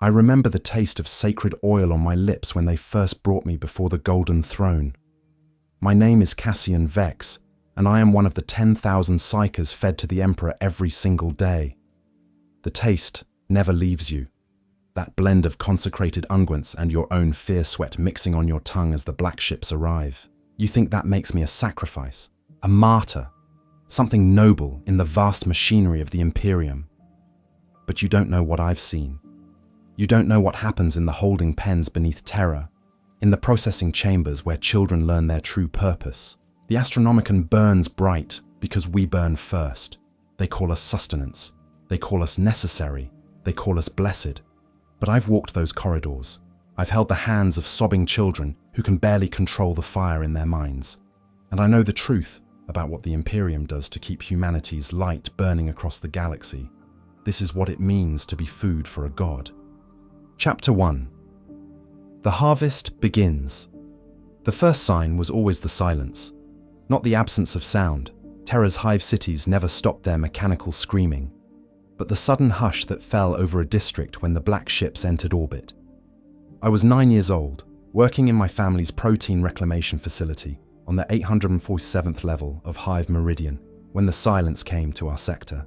I remember the taste of sacred oil on my lips when they first brought me before the golden throne. My name is Cassian Vex, and I am one of the 10,000 psykers fed to the Emperor every single day. The taste never leaves you. That blend of consecrated unguents and your own fear sweat mixing on your tongue as the black ships arrive. You think that makes me a sacrifice, a martyr, something noble in the vast machinery of the Imperium. But you don't know what I've seen. You don't know what happens in the holding pens beneath Terra, in the processing chambers where children learn their true purpose. The Astronomican burns bright because we burn first. They call us sustenance. They call us necessary. They call us blessed. But I've walked those corridors. I've held the hands of sobbing children who can barely control the fire in their minds. And I know the truth about what the Imperium does to keep humanity's light burning across the galaxy. This is what it means to be food for a god. Chapter 1. The harvest begins. The first sign was always the silence, not the absence of sound. Terra's hive cities never stopped their mechanical screaming, but the sudden hush that fell over a district when the black ships entered orbit. I was 9 years old, working in my family's protein reclamation facility on the 847th level of Hive Meridian when the silence came to our sector.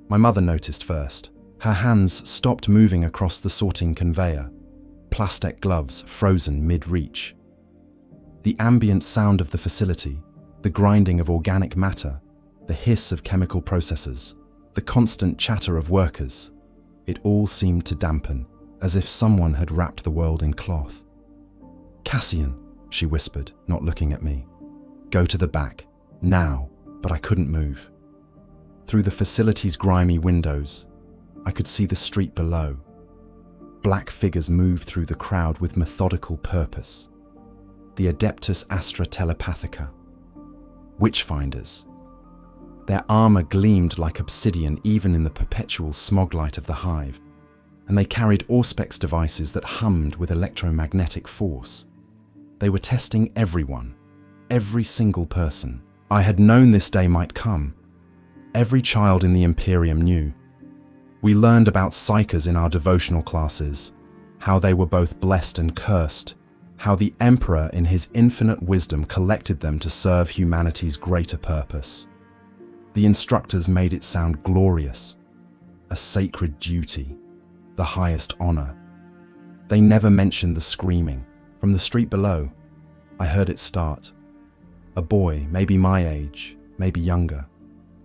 My mother noticed first. Her hands stopped moving across the sorting conveyor, plastic gloves frozen mid-reach. The ambient sound of the facility, the grinding of organic matter, the hiss of chemical processes, the constant chatter of workers, it all seemed to dampen, as if someone had wrapped the world in cloth. "Cassian," she whispered, not looking at me. "Go to the back, now," but I couldn't move. Through the facility's grimy windows, I could see the street below. Black figures moved through the crowd with methodical purpose. The Adeptus Astra Telepathica. Witchfinders. Their armor gleamed like obsidian even in the perpetual smog light of the hive, and they carried Auspex devices that hummed with electromagnetic force. They were testing everyone, every single person. I had known this day might come. Every child in the Imperium knew. We learned about psykers in our devotional classes, how they were both blessed and cursed, how the Emperor in his infinite wisdom collected them to serve humanity's greater purpose. The instructors made it sound glorious, a sacred duty, the highest honor. They never mentioned the screaming. From the street below, I heard it start. A boy, maybe my age, maybe younger.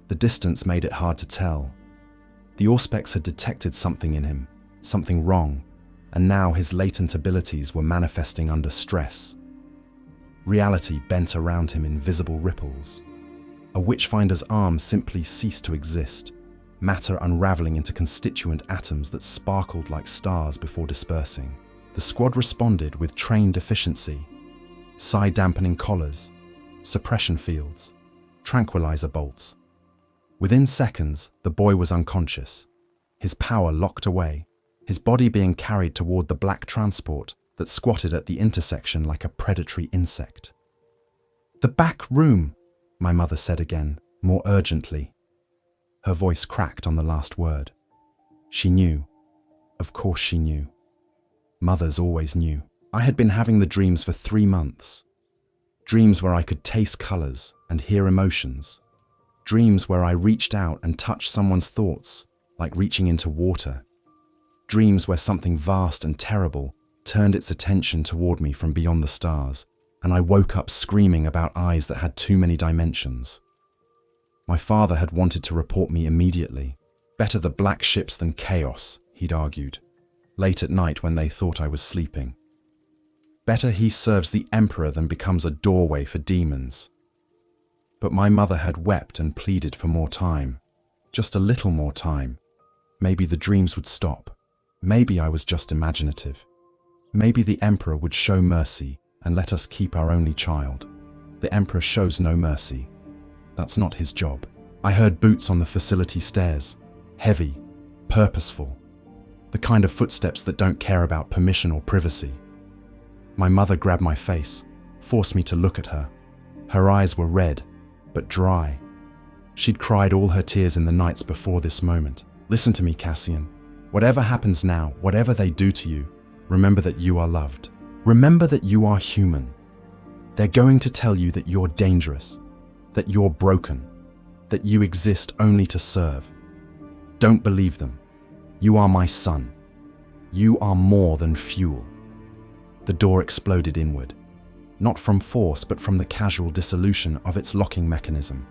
The distance made it hard to tell. The Auspex had detected something in him, something wrong, and now his latent abilities were manifesting under stress. Reality bent around him in visible ripples. A witchfinder's arm simply ceased to exist, matter unraveling into constituent atoms that sparkled like stars before dispersing. The squad responded with trained efficiency. Psi-dampening collars, suppression fields, tranquilizer bolts. Within seconds, the boy was unconscious, his power locked away, his body being carried toward the black transport that squatted at the intersection like a predatory insect. "The back room," my mother said again, more urgently. Her voice cracked on the last word. She knew. Of course she knew. Mothers always knew. I had been having the dreams for 3 months. Dreams where I could taste colors and hear emotions. Dreams where I reached out and touched someone's thoughts, like reaching into water. Dreams where something vast and terrible turned its attention toward me from beyond the stars, and I woke up screaming about eyes that had too many dimensions. My father had wanted to report me immediately. Better the black ships than chaos, he'd argued, late at night when they thought I was sleeping. Better he serves the Emperor than becomes a doorway for demons. But my mother had wept and pleaded for more time. Just a little more time. Maybe the dreams would stop. Maybe I was just imaginative. Maybe the Emperor would show mercy and let us keep our only child. The Emperor shows no mercy. That's not his job. I heard boots on the facility stairs. Heavy, purposeful. The kind of footsteps that don't care about permission or privacy. My mother grabbed my face, forced me to look at her. Her eyes were red, but dry. She'd cried all her tears in the nights before this moment. "Listen to me, Cassian. Whatever happens now, whatever they do to you, remember that you are loved. Remember that you are human. They're going to tell you that you're dangerous, that you're broken, that you exist only to serve. Don't believe them. You are my son. You are more than fuel. The door exploded inward, not from force but from the casual dissolution of its locking mechanism.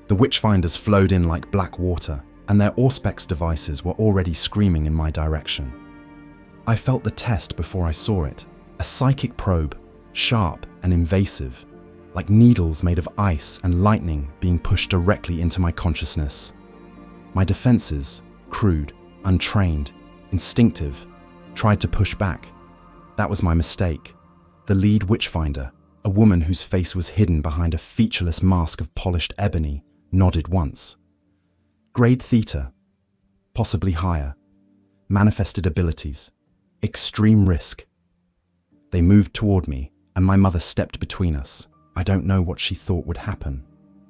The witchfinders flowed in like black water, and their Auspex devices were already screaming in my direction. I felt the test before I saw it, a psychic probe, sharp and invasive, like needles made of ice and lightning being pushed directly into my consciousness. My defenses, crude, untrained, instinctive, tried to push back. That was my mistake. The lead witchfinder, a woman whose face was hidden behind a featureless mask of polished ebony, nodded once. Grade Theta, possibly higher, manifested abilities, extreme risk. They moved toward me, and my mother stepped between us. I don't know what she thought would happen.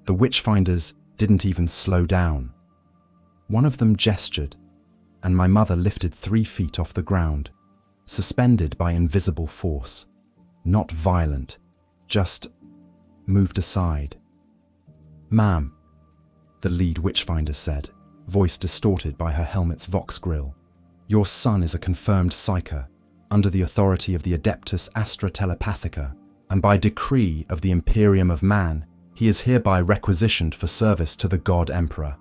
The witchfinders didn't even slow down. One of them gestured, and my mother lifted 3 feet off the ground, suspended by invisible force. Not violent, just moved aside. "Ma'am," the lead witchfinder said, voice distorted by her helmet's vox grill. "Your son is a confirmed psyker, under the authority of the Adeptus Astra Telepathica, and by decree of the Imperium of Man, he is hereby requisitioned for service to the God Emperor.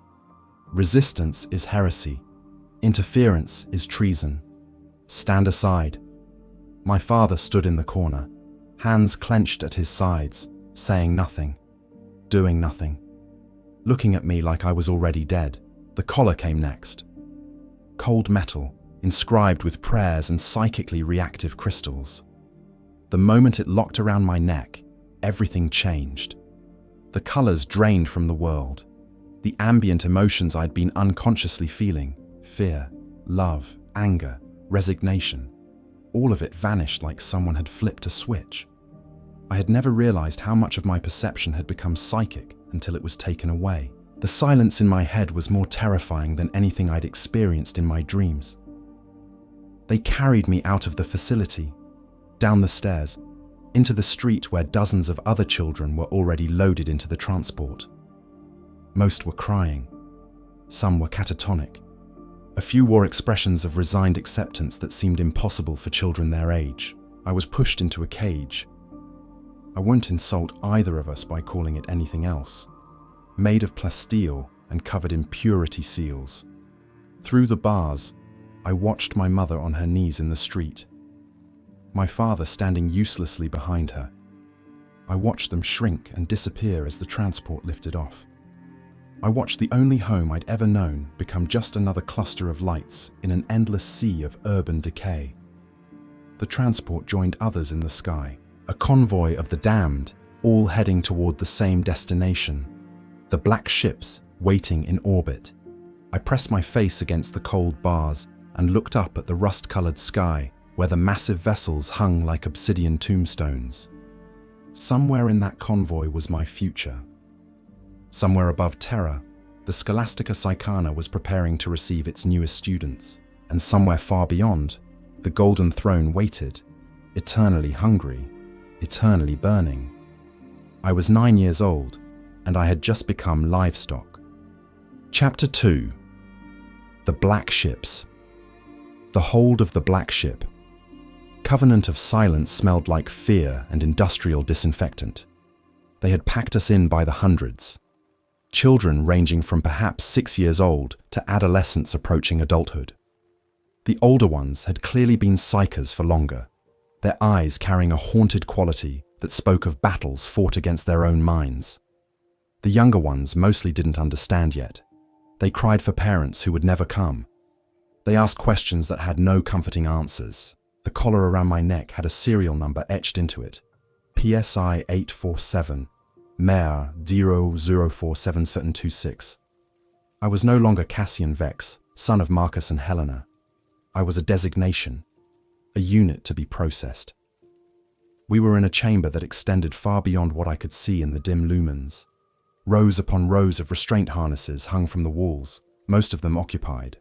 Resistance is heresy. Interference is treason. Stand aside." My father stood in the corner, hands clenched at his sides, saying nothing, doing nothing, looking at me like I was already dead. The collar came next. Cold metal, inscribed with prayers and psychically reactive crystals. The moment it locked around my neck, everything changed. The colors drained from the world. The ambient emotions I'd been unconsciously feeling, fear, love, anger, resignation, all of it vanished like someone had flipped a switch. I had never realized how much of my perception had become psychic until it was taken away. The silence in my head was more terrifying than anything I'd experienced in my dreams. They carried me out of the facility, down the stairs, into the street where dozens of other children were already loaded into the transport. Most were crying. Some were catatonic. A few wore expressions of resigned acceptance that seemed impossible for children their age. I was pushed into a cage. I won't insult either of us by calling it anything else. Made of plasteel and covered in purity seals. Through the bars, I watched my mother on her knees in the street, my father standing uselessly behind her. I watched them shrink and disappear as the transport lifted off. I watched the only home I'd ever known become just another cluster of lights in an endless sea of urban decay. The transport joined others in the sky, a convoy of the damned, all heading toward the same destination. The black ships waiting in orbit. I pressed my face against the cold bars and looked up at the rust-colored sky where the massive vessels hung like obsidian tombstones. Somewhere in that convoy was my future. Somewhere above Terra, the Scholastica Psykana was preparing to receive its newest students, and somewhere far beyond, the Golden Throne waited, eternally hungry, eternally burning. I was 9 years old, and I had just become livestock. Chapter 2. The Black Ships. The hold of the Black Ship. Covenant of Silence smelled like fear and industrial disinfectant. They had packed us in by the hundreds. Children ranging from perhaps 6 years old to adolescents approaching adulthood. The older ones had clearly been psychers for longer, their eyes carrying a haunted quality that spoke of battles fought against their own minds. The younger ones mostly didn't understand yet. They cried for parents who would never come. They asked questions that had no comforting answers. The collar around my neck had a serial number etched into it. PSI 847, Mare 004726. I was no longer Cassian Vex, son of Marcus and Helena. I was a designation, a unit to be processed. We were in a chamber that extended far beyond what I could see in the dim lumens. Rows upon rows of restraint harnesses hung from the walls, most of them occupied.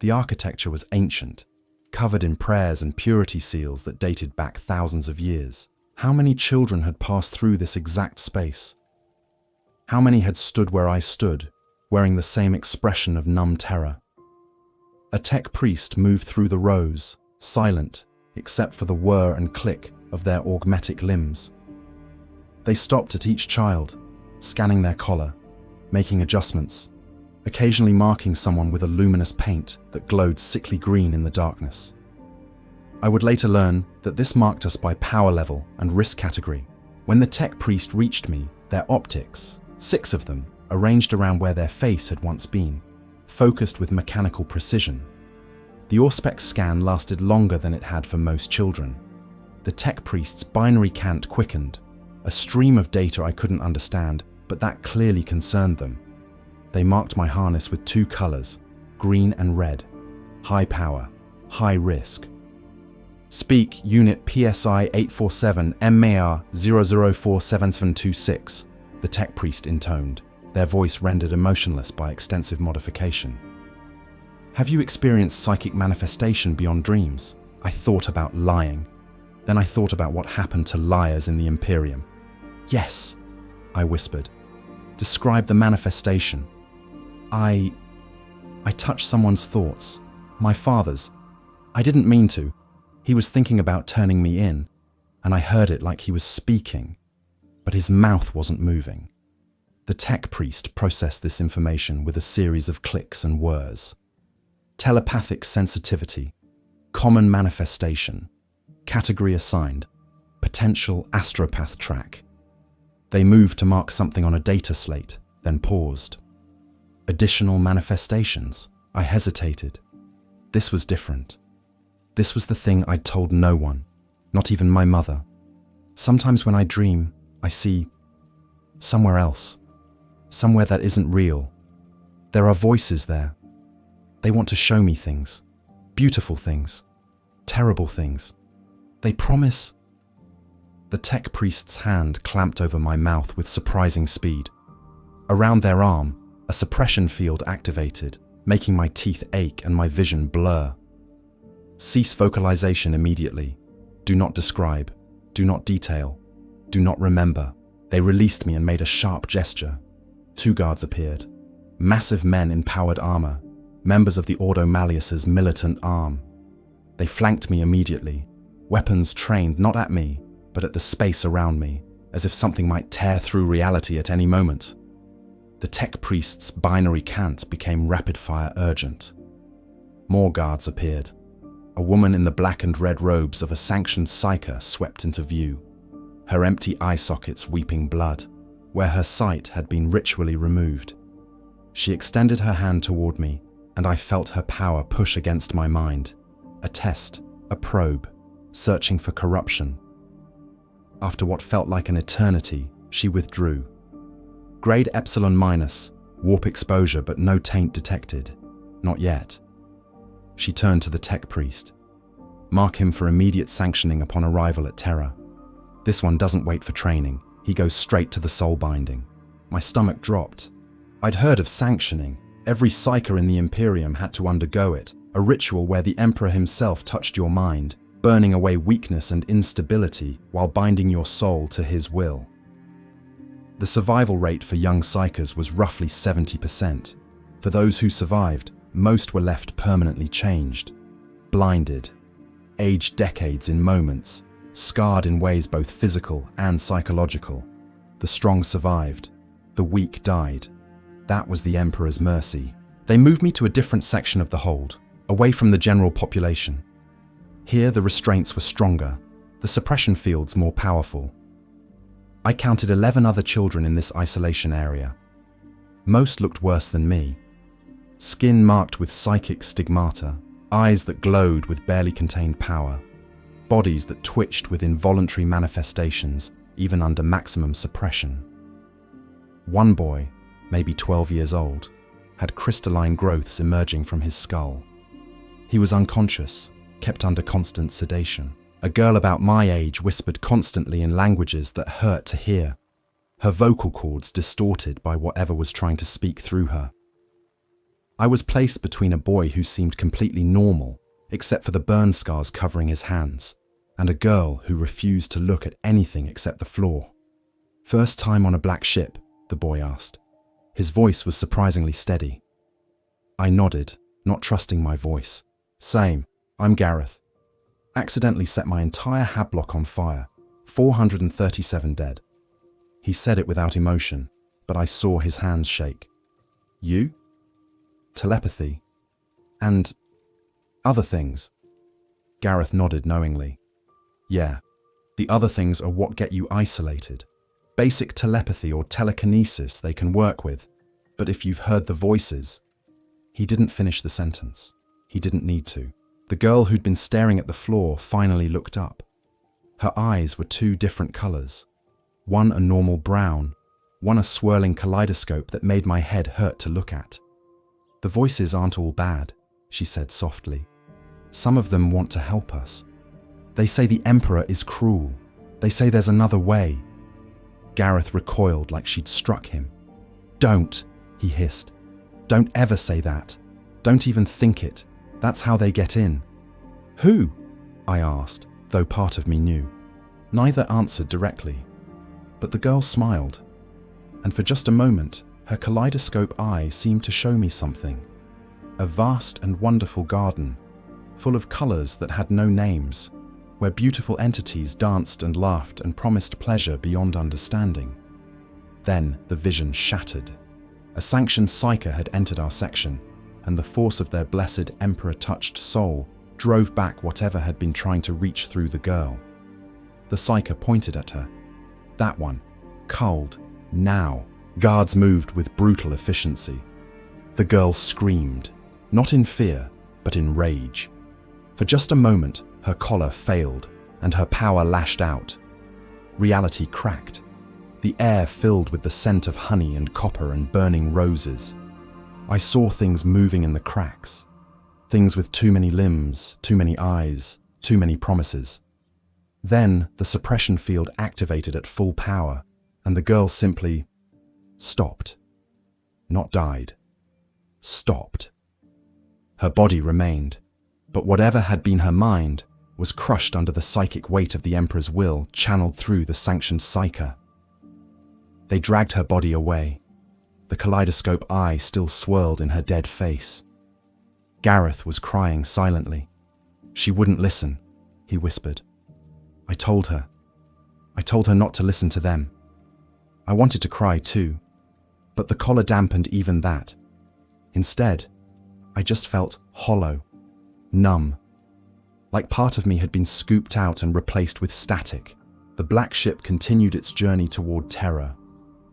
The architecture was ancient, covered in prayers and purity seals that dated back thousands of years. How many children had passed through this exact space? How many had stood where I stood, wearing the same expression of numb terror? A tech priest moved through the rows, silent, except for the whir and click of their augmetic limbs. They stopped at each child, scanning their collar, making adjustments, occasionally marking someone with a luminous paint that glowed sickly green in the darkness. I would later learn that this marked us by power level and risk category. When the tech priest reached me, their optics, 6 of them, arranged around where their face had once been, focused with mechanical precision. The Auspex scan lasted longer than it had for most children. The tech priest's binary cant quickened, a stream of data I couldn't understand, but that clearly concerned them. They marked my harness with 2 colors, green and red. High power, high risk. Speak Unit PSI 847 MAR 00472726, the tech priest intoned, their voice rendered emotionless by extensive modification. Have you experienced psychic manifestation beyond dreams? I thought about lying. Then I thought about what happened to liars in the Imperium. Yes, I whispered. Describe the manifestation. I touched someone's thoughts, my father's. I didn't mean to. He was thinking about turning me in, and I heard it like he was speaking, but his mouth wasn't moving. The tech priest processed this information with a series of clicks and whirs. Telepathic sensitivity, common manifestation, category assigned, potential astropath track. They moved to mark something on a data slate, then paused. Additional manifestations. I hesitated. This was different. This was the thing I'd told no one, not even my mother. Sometimes when I dream, I see somewhere else, somewhere that isn't real. There are voices there. They want to show me things, beautiful things, terrible things. They promise. The tech priest's hand clamped over my mouth with surprising speed. Around their arm, a suppression field activated, making my teeth ache and my vision blur. Cease vocalization immediately. Do not describe. Do not detail. Do not remember. They released me and made a sharp gesture. 2 guards appeared. Massive men in powered armor, members of the Ordo Malleus's militant arm. They flanked me immediately, weapons trained not at me, but at the space around me, as if something might tear through reality at any moment. The tech priest's binary cant became rapid-fire urgent. More guards appeared. A woman in the black and red robes of a sanctioned psyker swept into view, her empty eye sockets weeping blood, where her sight had been ritually removed. She extended her hand toward me, and I felt her power push against my mind. A test, a probe, searching for corruption. After what felt like an eternity, she withdrew. Grade Epsilon-, warp exposure but no taint detected. Not yet. She turned to the tech priest. Mark him for immediate sanctioning upon arrival at Terra. This one doesn't wait for training. He goes straight to the soul binding. My stomach dropped. I'd heard of sanctioning. Every psyker in the Imperium had to undergo it, a ritual where the Emperor himself touched your mind, burning away weakness and instability while binding your soul to his will. The survival rate for young psykers was roughly 70%. For those who survived, most were left permanently changed, blinded, aged decades in moments, scarred in ways both physical and psychological. The strong survived, the weak died. That was the Emperor's mercy. They moved me to a different section of the hold, away from the general population. Here the restraints were stronger, the suppression fields more powerful. I counted 11 other children in this isolation area. Most looked worse than me. Skin marked with psychic stigmata, eyes that glowed with barely contained power, bodies that twitched with involuntary manifestations even under maximum suppression. One boy, maybe 12 years old, had crystalline growths emerging from his skull. He was unconscious, kept under constant sedation. A girl about my age whispered constantly in languages that hurt to hear, her vocal cords distorted by whatever was trying to speak through her. I was placed between a boy who seemed completely normal, except for the burn scars covering his hands, and a girl who refused to look at anything except the floor. "First time on a black ship?" the boy asked. His voice was surprisingly steady. I nodded, not trusting my voice. "Same, I'm Gareth. Accidentally set my entire hablock on fire. 437 dead." He said it without emotion, but I saw his hands shake. "You?" "Telepathy. And other things." Gareth nodded knowingly. "Yeah, the other things are what get you isolated. Basic telepathy or telekinesis they can work with, but if you've heard the voices..." He didn't finish the sentence. He didn't need to. The girl who'd been staring at the floor finally looked up. Her eyes were two different colors. One a normal brown, one a swirling kaleidoscope that made my head hurt to look at. "The voices aren't all bad," she said softly. "Some of them want to help us. They say the Emperor is cruel. They say there's another way." Gareth recoiled like she'd struck him. "Don't," he hissed. "Don't ever say that. Don't even think it. That's how they get in." "Who?" I asked, though part of me knew. Neither answered directly. But the girl smiled, and for just a moment, her kaleidoscope eye seemed to show me something. A vast and wonderful garden, full of colors that had no names, where beautiful entities danced and laughed and promised pleasure beyond understanding. Then the vision shattered. A sanctioned psyker had entered our section, and the force of their blessed Emperor-touched soul drove back whatever had been trying to reach through the girl. The psyker pointed at her. "That one. Cold. Now." Guards moved with brutal efficiency. The girl screamed, not in fear, but in rage. For just a moment, her collar failed, and her power lashed out. Reality cracked. The air filled with the scent of honey and copper and burning roses. I saw things moving in the cracks. Things with too many limbs, too many eyes, too many promises. Then the suppression field activated at full power, and the girl simply stopped. Not died. Stopped. Her body remained, but whatever had been her mind was crushed under the psychic weight of the Emperor's will channeled through the sanctioned psyker. They dragged her body away. The kaleidoscope eye still swirled in her dead face. Gareth was crying silently. "She wouldn't listen," he whispered. I told her not to listen to them. I wanted to cry too, but the collar dampened even that. Instead, I just felt hollow, numb, like part of me had been scooped out and replaced with static. The black ship continued its journey toward Terra.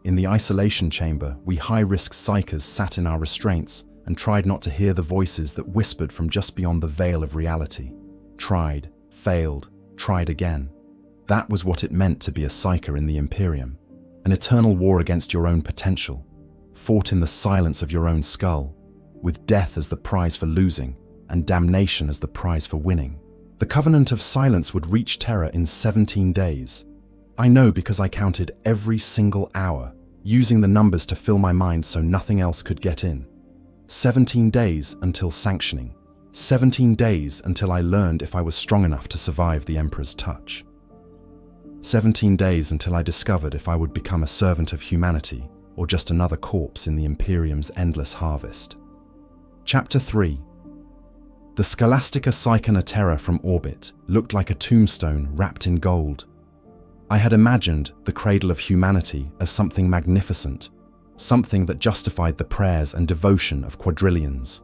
In the isolation chamber, we high-risk psykers sat in our restraints and tried not to hear the voices that whispered from just beyond the veil of reality. Tried, failed, tried again. That was what it meant to be a psyker in the Imperium. An eternal war against your own potential, fought in the silence of your own skull, with death as the prize for losing and damnation as the prize for winning. The Covenant of Silence would reach Terra in 17 days. I know because I counted every single hour, using the numbers to fill my mind so nothing else could get in. 17 days until sanctioning. 17 days until I learned if I was strong enough to survive the Emperor's touch. 17 days until I discovered if I would become a servant of humanity or just another corpse in the Imperium's endless harvest. Chapter 3. The Scholastica Psykana Terra from orbit looked like a tombstone wrapped in gold. I had imagined the cradle of humanity as something magnificent, something that justified the prayers and devotion of quadrillions.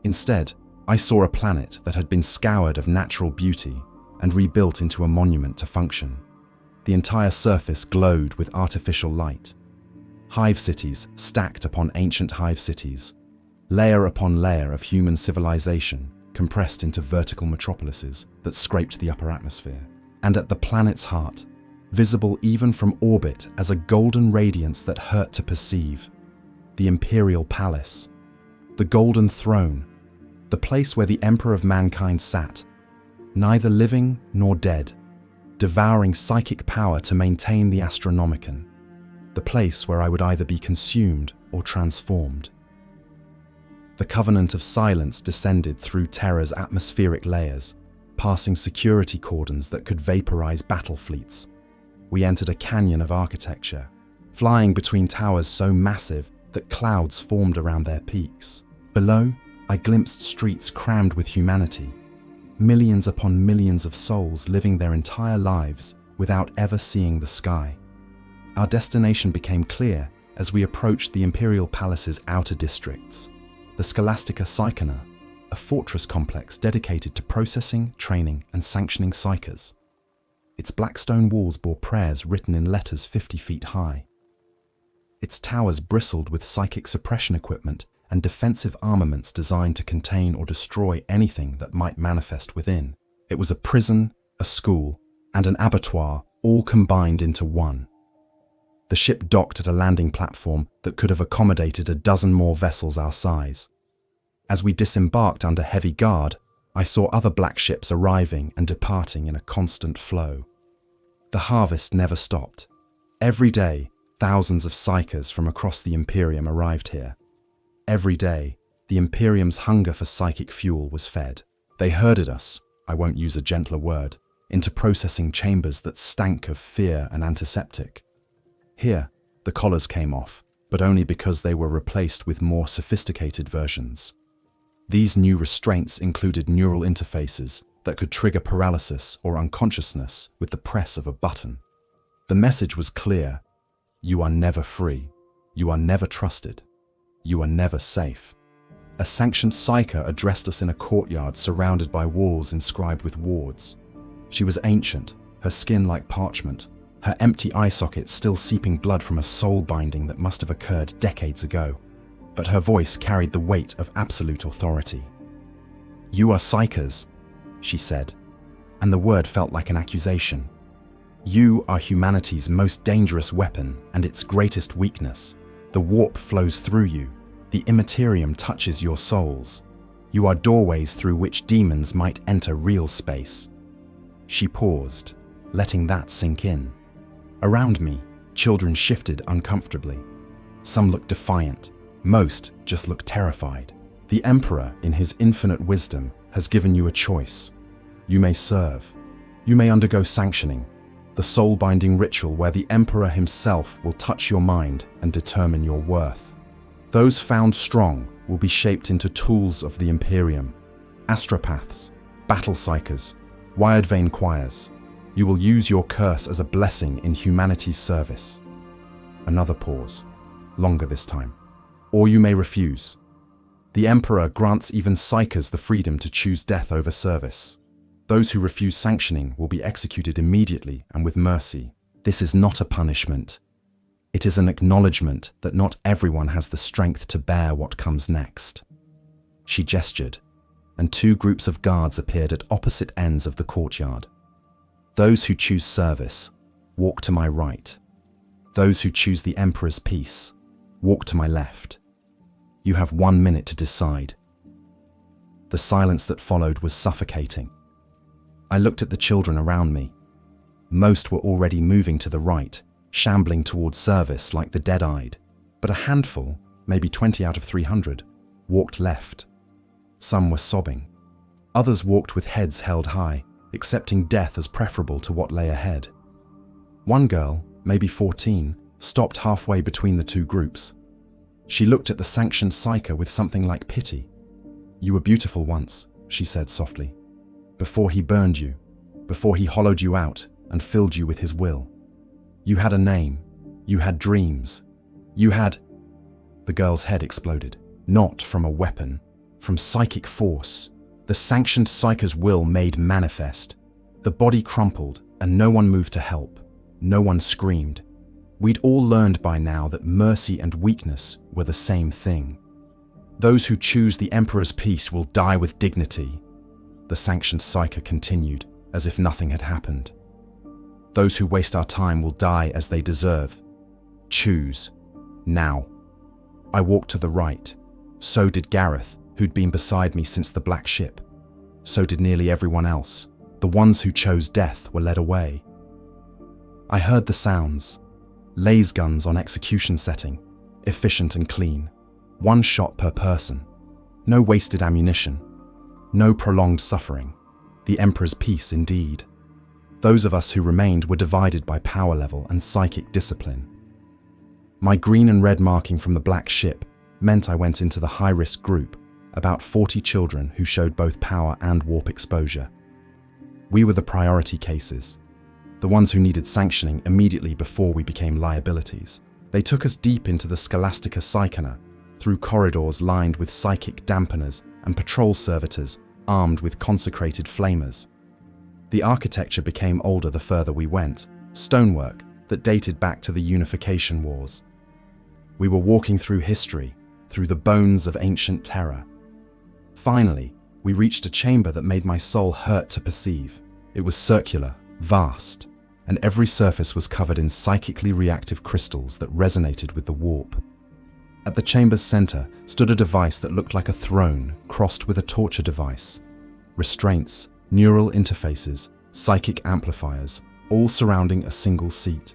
Instead, I saw a planet that had been scoured of natural beauty and rebuilt into a monument to function. The entire surface glowed with artificial light. Hive cities stacked upon ancient hive cities, layer upon layer of human civilization compressed into vertical metropolises that scraped the upper atmosphere. And at the planet's heart, visible even from orbit as a golden radiance that hurt to perceive, the Imperial Palace, the Golden Throne, the place where the Emperor of mankind sat, neither living nor dead, devouring psychic power to maintain the Astronomican, the place where I would either be consumed or transformed. The covenant of silence descended through Terra's atmospheric layers, passing security cordons that could vaporize battle fleets. We entered a canyon of architecture, flying between towers so massive that clouds formed around their peaks. Below, I glimpsed streets crammed with humanity, millions upon millions of souls living their entire lives without ever seeing the sky. Our destination became clear as we approached the Imperial Palace's outer districts, the Scholastica Psykana, a fortress complex dedicated to processing, training, and sanctioning psykers. Its black stone walls bore prayers written in letters 50 feet high. Its towers bristled with psychic suppression equipment and defensive armaments designed to contain or destroy anything that might manifest within. It was a prison, a school, and an abattoir, all combined into one. The ship docked at a landing platform that could have accommodated a dozen more vessels our size. As we disembarked under heavy guard, I saw other black ships arriving and departing in a constant flow. The harvest never stopped. Every day, thousands of psykers from across the Imperium arrived here. Every day, the Imperium's hunger for psychic fuel was fed. They herded us, I won't use a gentler word, into processing chambers that stank of fear and antiseptic. Here, the collars came off, but only because they were replaced with more sophisticated versions. These new restraints included neural interfaces that could trigger paralysis or unconsciousness with the press of a button. The message was clear: you are never free, you are never trusted, you are never safe. A sanctioned psyker addressed us in a courtyard surrounded by walls inscribed with wards. She was ancient, her skin like parchment, her empty eye sockets still seeping blood from a soul binding that must have occurred decades ago. But her voice carried the weight of absolute authority. "You are psykers," she said, and the word felt like an accusation. "You are humanity's most dangerous weapon and its greatest weakness. The warp flows through you. The immaterium touches your souls. You are doorways through which demons might enter real space." She paused, letting that sink in. Around me, children shifted uncomfortably. Some looked defiant. Most just looked terrified. The Emperor, in his infinite wisdom, has given you a choice. You may serve. You may undergo sanctioning, the soul-binding ritual where the Emperor himself will touch your mind and determine your worth. Those found strong will be shaped into tools of the Imperium, astropaths, battle psykers, wired vein choirs. You will use your curse as a blessing in humanity's service. Another pause, longer this time. Or you may refuse. The Emperor grants even psykers the freedom to choose death over service. Those who refuse sanctioning will be executed immediately and with mercy. This is not a punishment. It is an acknowledgement that not everyone has the strength to bear what comes next. She gestured, and two groups of guards appeared at opposite ends of the courtyard. Those who choose service, walk to my right. Those who choose the Emperor's peace, walk to my left. You have 1 minute to decide. The silence that followed was suffocating. I looked at the children around me. Most were already moving to the right, shambling towards service like the dead-eyed. But a handful, maybe 20 out of 300, walked left. Some were sobbing. Others walked with heads held high, accepting death as preferable to what lay ahead. One girl, maybe 14, stopped halfway between the two groups. She looked at the sanctioned psyker with something like pity. "You were beautiful once," she said softly. "Before he burned you, before he hollowed you out and filled you with his will. You had a name, you had dreams, you had..." The girl's head exploded. Not from a weapon, from psychic force. The sanctioned psyker's will made manifest. The body crumpled and no one moved to help. No one screamed. We'd all learned by now that mercy and weakness were the same thing. "Those who choose the Emperor's peace will die with dignity," the sanctioned psyker continued, as if nothing had happened. "Those who waste our time will die as they deserve. Choose. Now." I walked to the right. So did Gareth, who'd been beside me since the Black Ship. So did nearly everyone else. The ones who chose death were led away. I heard the sounds. Laser guns on execution setting, efficient and clean. 1 shot per person. No wasted ammunition. No prolonged suffering. The Emperor's peace indeed. Those of us who remained were divided by power level and psychic discipline. My green and red marking from the black ship meant I went into the high-risk group, about 40 children who showed both power and warp exposure. We were the priority cases, the ones who needed sanctioning immediately before we became liabilities. They took us deep into the Scholastica Psykana, through corridors lined with psychic dampeners and patrol servitors armed with consecrated flamers. The architecture became older the further we went, stonework that dated back to the Unification Wars. We were walking through history, through the bones of ancient Terra. Finally, we reached a chamber that made my soul hurt to perceive. It was circular, vast, and every surface was covered in psychically reactive crystals that resonated with the warp. At the chamber's center stood a device that looked like a throne crossed with a torture device. Restraints, neural interfaces, psychic amplifiers, all surrounding a single seat.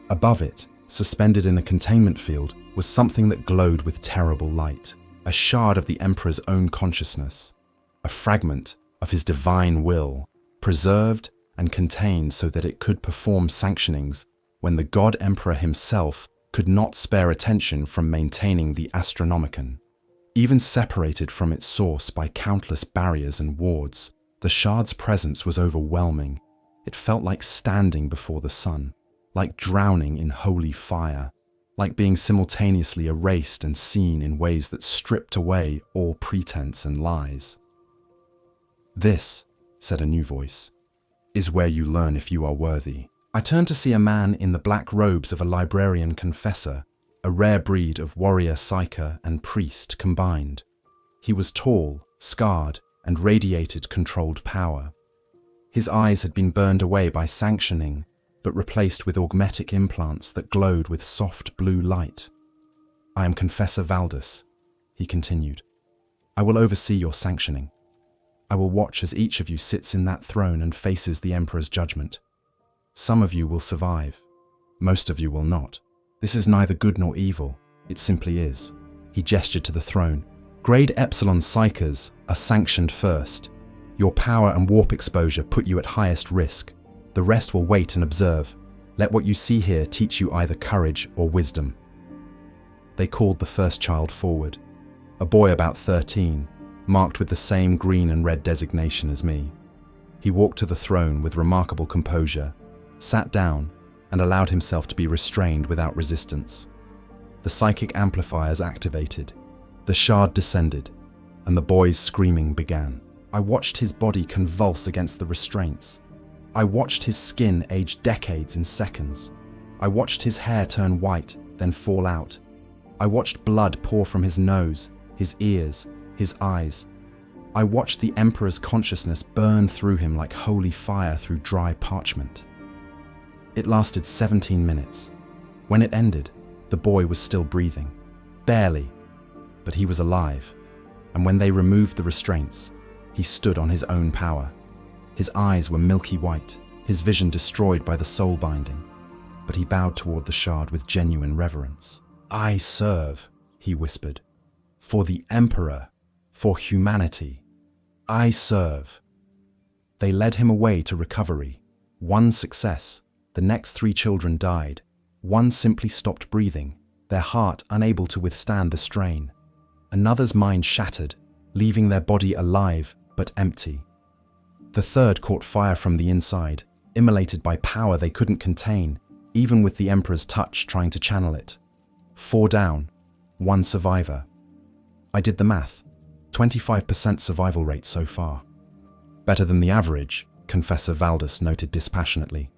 Above it, suspended in a containment field, was something that glowed with terrible light. A shard of the Emperor's own consciousness. A fragment of his divine will, preserved and contained so that it could perform sanctionings when the God Emperor himself could not spare attention from maintaining the Astronomican. Even separated from its source by countless barriers and wards, the shard's presence was overwhelming. It felt like standing before the sun, like drowning in holy fire, like being simultaneously erased and seen in ways that stripped away all pretense and lies. "This," said a new voice, "is where you learn if you are worthy." I turned to see a man in the black robes of a librarian confessor, a rare breed of warrior psyker and priest combined. He was tall, scarred, and radiated controlled power. His eyes had been burned away by sanctioning, but replaced with augmetic implants that glowed with soft blue light. "I am Confessor Valdus," he continued. "I will oversee your sanctioning. I will watch as each of you sits in that throne and faces the Emperor's judgment. Some of you will survive. Most of you will not. This is neither good nor evil. It simply is." He gestured to the throne. "Grade Epsilon Psykers are sanctioned first. Your power and warp exposure put you at highest risk. The rest will wait and observe. Let what you see here teach you either courage or wisdom." They called the first child forward, a boy about 13, marked with the same green and red designation as me. He walked to the throne with remarkable composure, sat down, and allowed himself to be restrained without resistance. The psychic amplifiers activated, the shard descended, and the boy's screaming began. I watched his body convulse against the restraints. I watched his skin age decades in seconds. I watched his hair turn white, then fall out. I watched blood pour from his nose, his ears, his eyes. I watched the Emperor's consciousness burn through him like holy fire through dry parchment. It lasted 17 minutes. When it ended, the boy was still breathing. Barely, but he was alive. And when they removed the restraints, he stood on his own power. His eyes were milky white, his vision destroyed by the soul binding, but he bowed toward the shard with genuine reverence. "I serve," he whispered, "for the Emperor, for humanity. I serve." They led him away to recovery. One success. The next 3 children died. One simply stopped breathing, their heart unable to withstand the strain. Another's mind shattered, leaving their body alive but empty. The third caught fire from the inside, immolated by power they couldn't contain, even with the Emperor's touch trying to channel it. 4 down, 1 survivor. I did the math. 25% survival rate so far. Better than the average, Confessor Valdus noted dispassionately.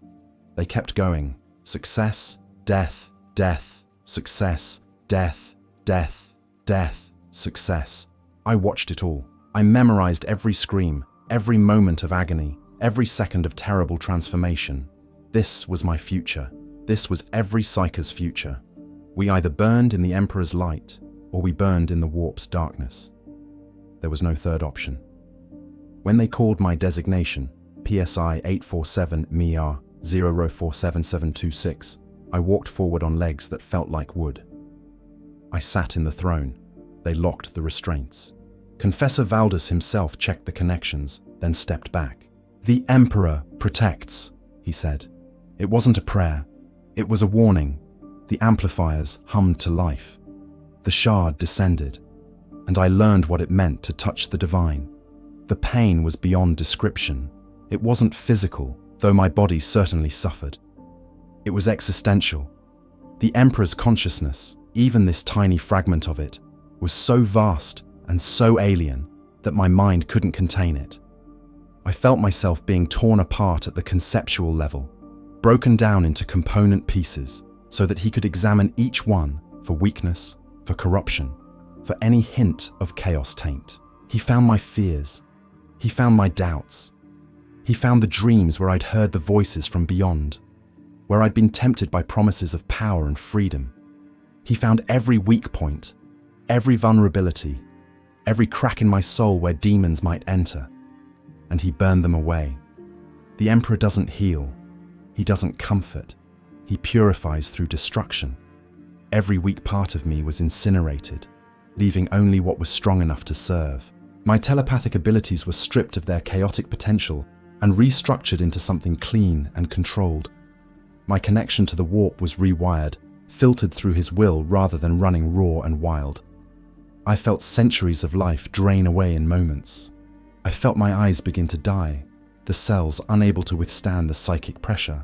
They kept going. Success, death, death, success, death, death, death, success. I watched it all. I memorized every scream, every moment of agony, every second of terrible transformation. This was my future. This was every Psyker's future. We either burned in the Emperor's light, or we burned in the warp's darkness. There was no third option. When they called my designation, PSI 847 MER 0047726, I walked forward on legs that felt like wood. I sat in the throne. They locked the restraints. Confessor Valdus himself checked the connections, then stepped back. "The Emperor protects," he said. It wasn't a prayer. It was a warning. The amplifiers hummed to life. The shard descended, and I learned what it meant to touch the divine. The pain was beyond description. It wasn't physical, though my body certainly suffered. It was existential. The Emperor's consciousness, even this tiny fragment of it, was so vast and so alien that my mind couldn't contain it. I felt myself being torn apart at the conceptual level, broken down into component pieces so that he could examine each one for weakness, for corruption, for any hint of chaos taint. He found my fears. He found my doubts. He found the dreams where I'd heard the voices from beyond, where I'd been tempted by promises of power and freedom. He found every weak point, every vulnerability, every crack in my soul where demons might enter, and he burned them away. The Emperor doesn't heal. He doesn't comfort. He purifies through destruction. Every weak part of me was incinerated, leaving only what was strong enough to serve. My telepathic abilities were stripped of their chaotic potential and restructured into something clean and controlled. My connection to the warp was rewired, filtered through his will rather than running raw and wild. I felt centuries of life drain away in moments. I felt my eyes begin to die, the cells unable to withstand the psychic pressure.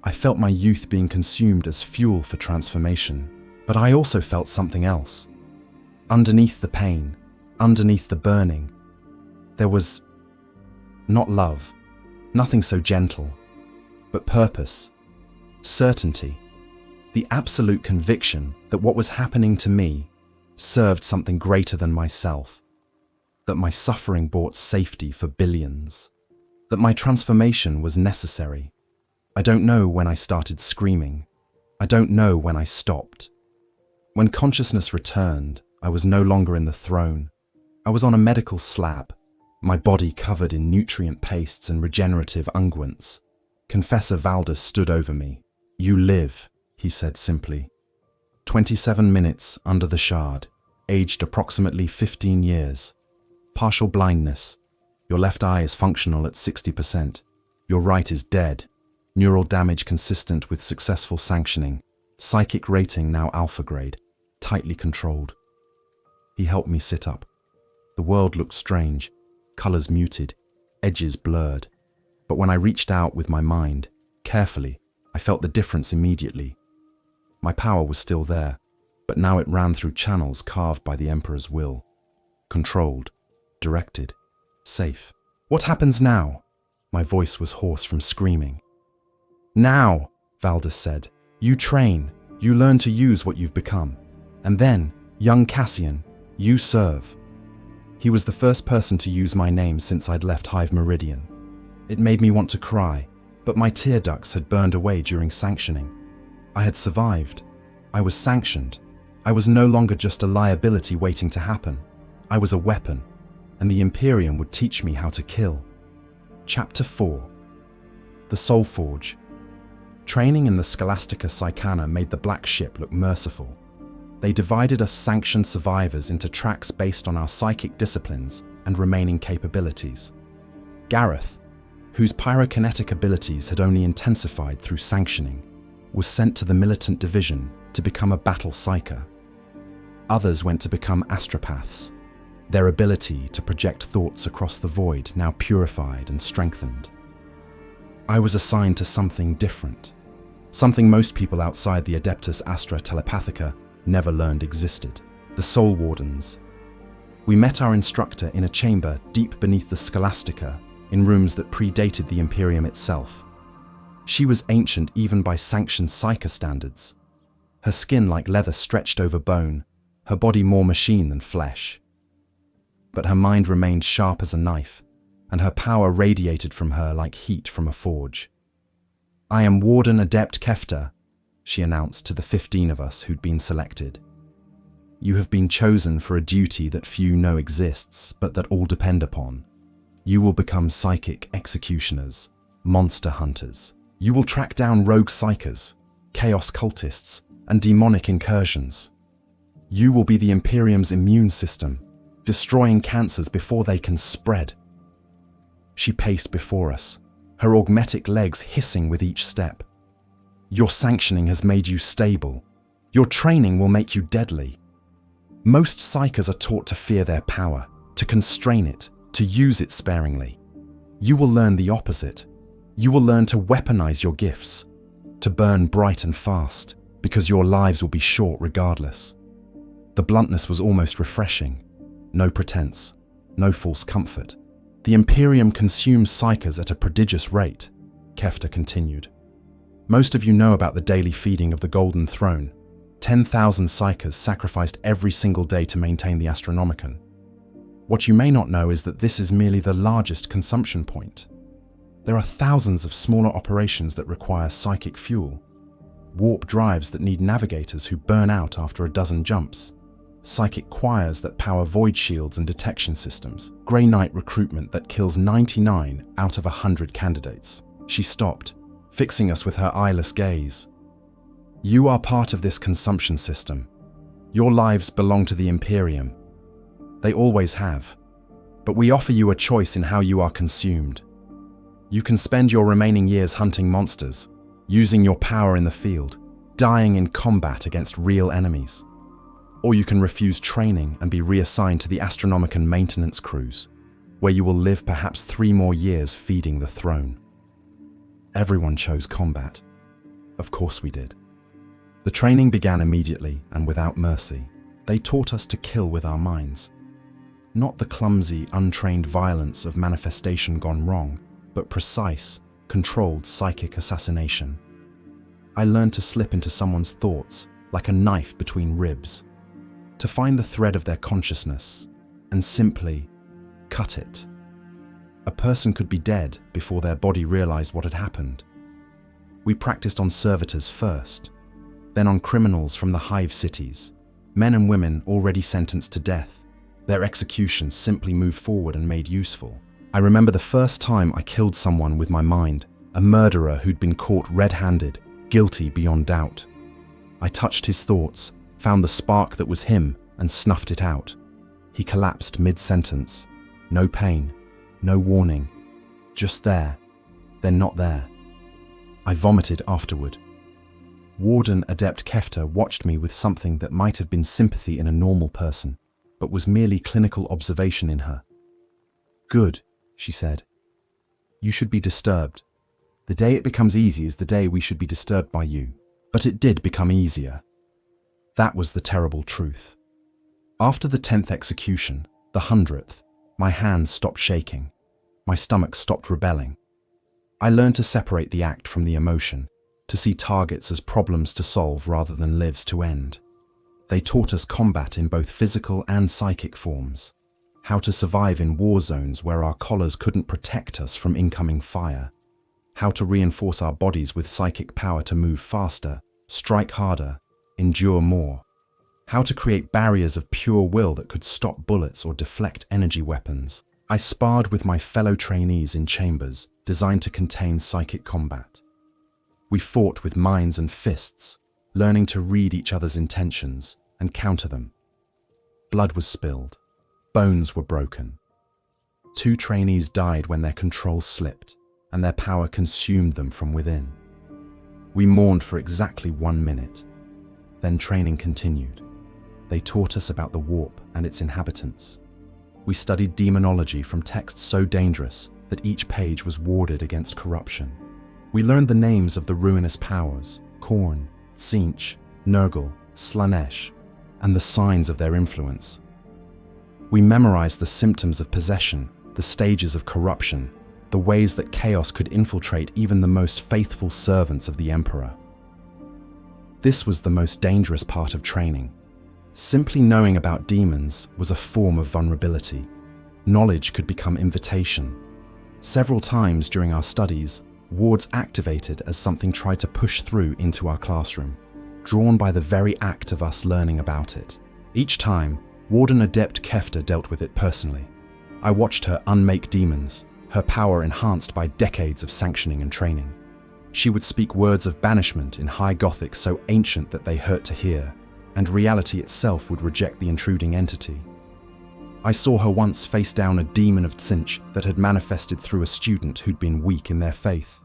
I felt my youth being consumed as fuel for transformation. But I also felt something else. Underneath the pain, underneath the burning, there was not love, nothing so gentle, but purpose, certainty, the absolute conviction that what was happening to me served something greater than myself, that my suffering brought safety for billions, that my transformation was necessary. I don't know when I started screaming. I don't know when I stopped. When consciousness returned, I was no longer in the throne. I was on a medical slab, my body covered in nutrient pastes and regenerative unguents. Confessor Valdus stood over me. "You live," he said simply. 27 minutes under the shard, aged approximately 15 years. Partial blindness. Your left eye is functional at 60%. Your right is dead. Neural damage consistent with successful sanctioning. Psychic rating now alpha grade. Tightly controlled. He helped me sit up. The world looked strange. Colors muted. Edges blurred. But when I reached out with my mind, carefully, I felt the difference immediately. My power was still there, but now it ran through channels carved by the Emperor's will. Controlled. Directed. Safe. "What happens now?" My voice was hoarse from screaming. "Now," Valdus said, "you train, you learn to use what you've become. And then, young Cassian, you serve." He was the first person to use my name since I'd left Hive Meridian. It made me want to cry, but my tear ducts had burned away during sanctioning. I had survived. I was sanctioned. I was no longer just a liability waiting to happen. I was a weapon, and the Imperium would teach me how to kill. Chapter 4. The Soul Forge. Training in the Scholastica Psykana made the Black Ship look merciful. They divided us sanctioned survivors into tracks based on our psychic disciplines and remaining capabilities. Gareth, whose pyrokinetic abilities had only intensified through sanctioning, was sent to the militant division to become a battle psyker. Others went to become astropaths, their ability to project thoughts across the void now purified and strengthened. I was assigned to something different, something most people outside the Adeptus Astra Telepathica never learned existed: the Soul Wardens. We met our instructor in a chamber deep beneath the Scholastica, in rooms that predated the Imperium itself. She was ancient even by sanctioned psyker standards. Her skin like leather stretched over bone, her body more machine than flesh. But her mind remained sharp as a knife, and her power radiated from her like heat from a forge. "I am Warden Adept Kefta," she announced to the 15 of us who'd been selected. "You have been chosen for a duty that few know exists, but that all depend upon. You will become psychic executioners, monster hunters. You will track down rogue psychers, chaos cultists, and demonic incursions. You will be the Imperium's immune system, destroying cancers before they can spread. She paced before us, her augmetic legs hissing with each step. Your sanctioning has made you stable. Your training will make you deadly. Most psykers are taught to fear their power, to constrain it, to use it sparingly. You will learn the opposite. You will learn to weaponize your gifts, to burn bright and fast, because your lives will be short regardless. The bluntness was almost refreshing. No pretense, no false comfort. The Imperium consumes psykers at a prodigious rate, Kefta continued. Most of you know about the daily feeding of the Golden Throne. 10,000 psykers sacrificed every single day to maintain the Astronomican. What you may not know is that this is merely the largest consumption point. There are thousands of smaller operations that require psychic fuel. Warp drives that need navigators who burn out after a dozen jumps. Psychic choirs that power void shields and detection systems. Grey Knight recruitment that kills 99 out of 100 candidates. She stopped, fixing us with her eyeless gaze. You are part of this consumption system. Your lives belong to the Imperium. They always have. But we offer you a choice in how you are consumed. You can spend your remaining years hunting monsters, using your power in the field, dying in combat against real enemies. Or you can refuse training and be reassigned to the Astronomican maintenance crews, where you will live perhaps 3 more years feeding the throne. Everyone chose combat. Of course we did. The training began immediately and without mercy. They taught us to kill with our minds. Not the clumsy, untrained violence of manifestation gone wrong, but precise, controlled psychic assassination. I learned to slip into someone's thoughts like a knife between ribs, to find the thread of their consciousness and simply cut it. A person could be dead before their body realized what had happened. We practiced on servitors first, then on criminals from the hive cities, men and women already sentenced to death. Their executions simply moved forward and made useful. I remember the first time I killed someone with my mind, a murderer who'd been caught red-handed, guilty beyond doubt. I touched his thoughts, found the spark that was him, and snuffed it out. He collapsed mid-sentence. No pain, no warning. Just there, then not there. I vomited afterward. Warden Adept Kefta watched me with something that might have been sympathy in a normal person, but was merely clinical observation in her. Good, she said. You should be disturbed. The day it becomes easy is the day we should be disturbed by you. But it did become easier. That was the terrible truth. After the 10th execution, the 100th, my hands stopped shaking. My stomach stopped rebelling. I learned to separate the act from the emotion, to see targets as problems to solve rather than lives to end. They taught us combat in both physical and psychic forms, how to survive in war zones where our collars couldn't protect us from incoming fire, how to reinforce our bodies with psychic power to move faster, strike harder, endure more, how to create barriers of pure will that could stop bullets or deflect energy weapons. I sparred with my fellow trainees in chambers designed to contain psychic combat. We fought with minds and fists, learning to read each other's intentions and counter them. Blood was spilled. Bones were broken. 2 trainees died when their control slipped and their power consumed them from within. We mourned for exactly 1 minute. Then training continued. They taught us about the warp and its inhabitants. We studied demonology from texts so dangerous that each page was warded against corruption. We learned the names of the ruinous powers, Khorne, Tzeentch, Nurgle, Slanesh, and the signs of their influence. We memorized the symptoms of possession, the stages of corruption, the ways that chaos could infiltrate even the most faithful servants of the Emperor. This was the most dangerous part of training. Simply knowing about demons was a form of vulnerability. Knowledge could become invitation. Several times during our studies, wards activated as something tried to push through into our classroom, drawn by the very act of us learning about it. Each time, Warden Adept Kefta dealt with it personally. I watched her unmake demons, her power enhanced by decades of sanctioning and training. She would speak words of banishment in High Gothic so ancient that they hurt to hear, and reality itself would reject the intruding entity. I saw her once face down a demon of Tsinch that had manifested through a student who'd been weak in their faith.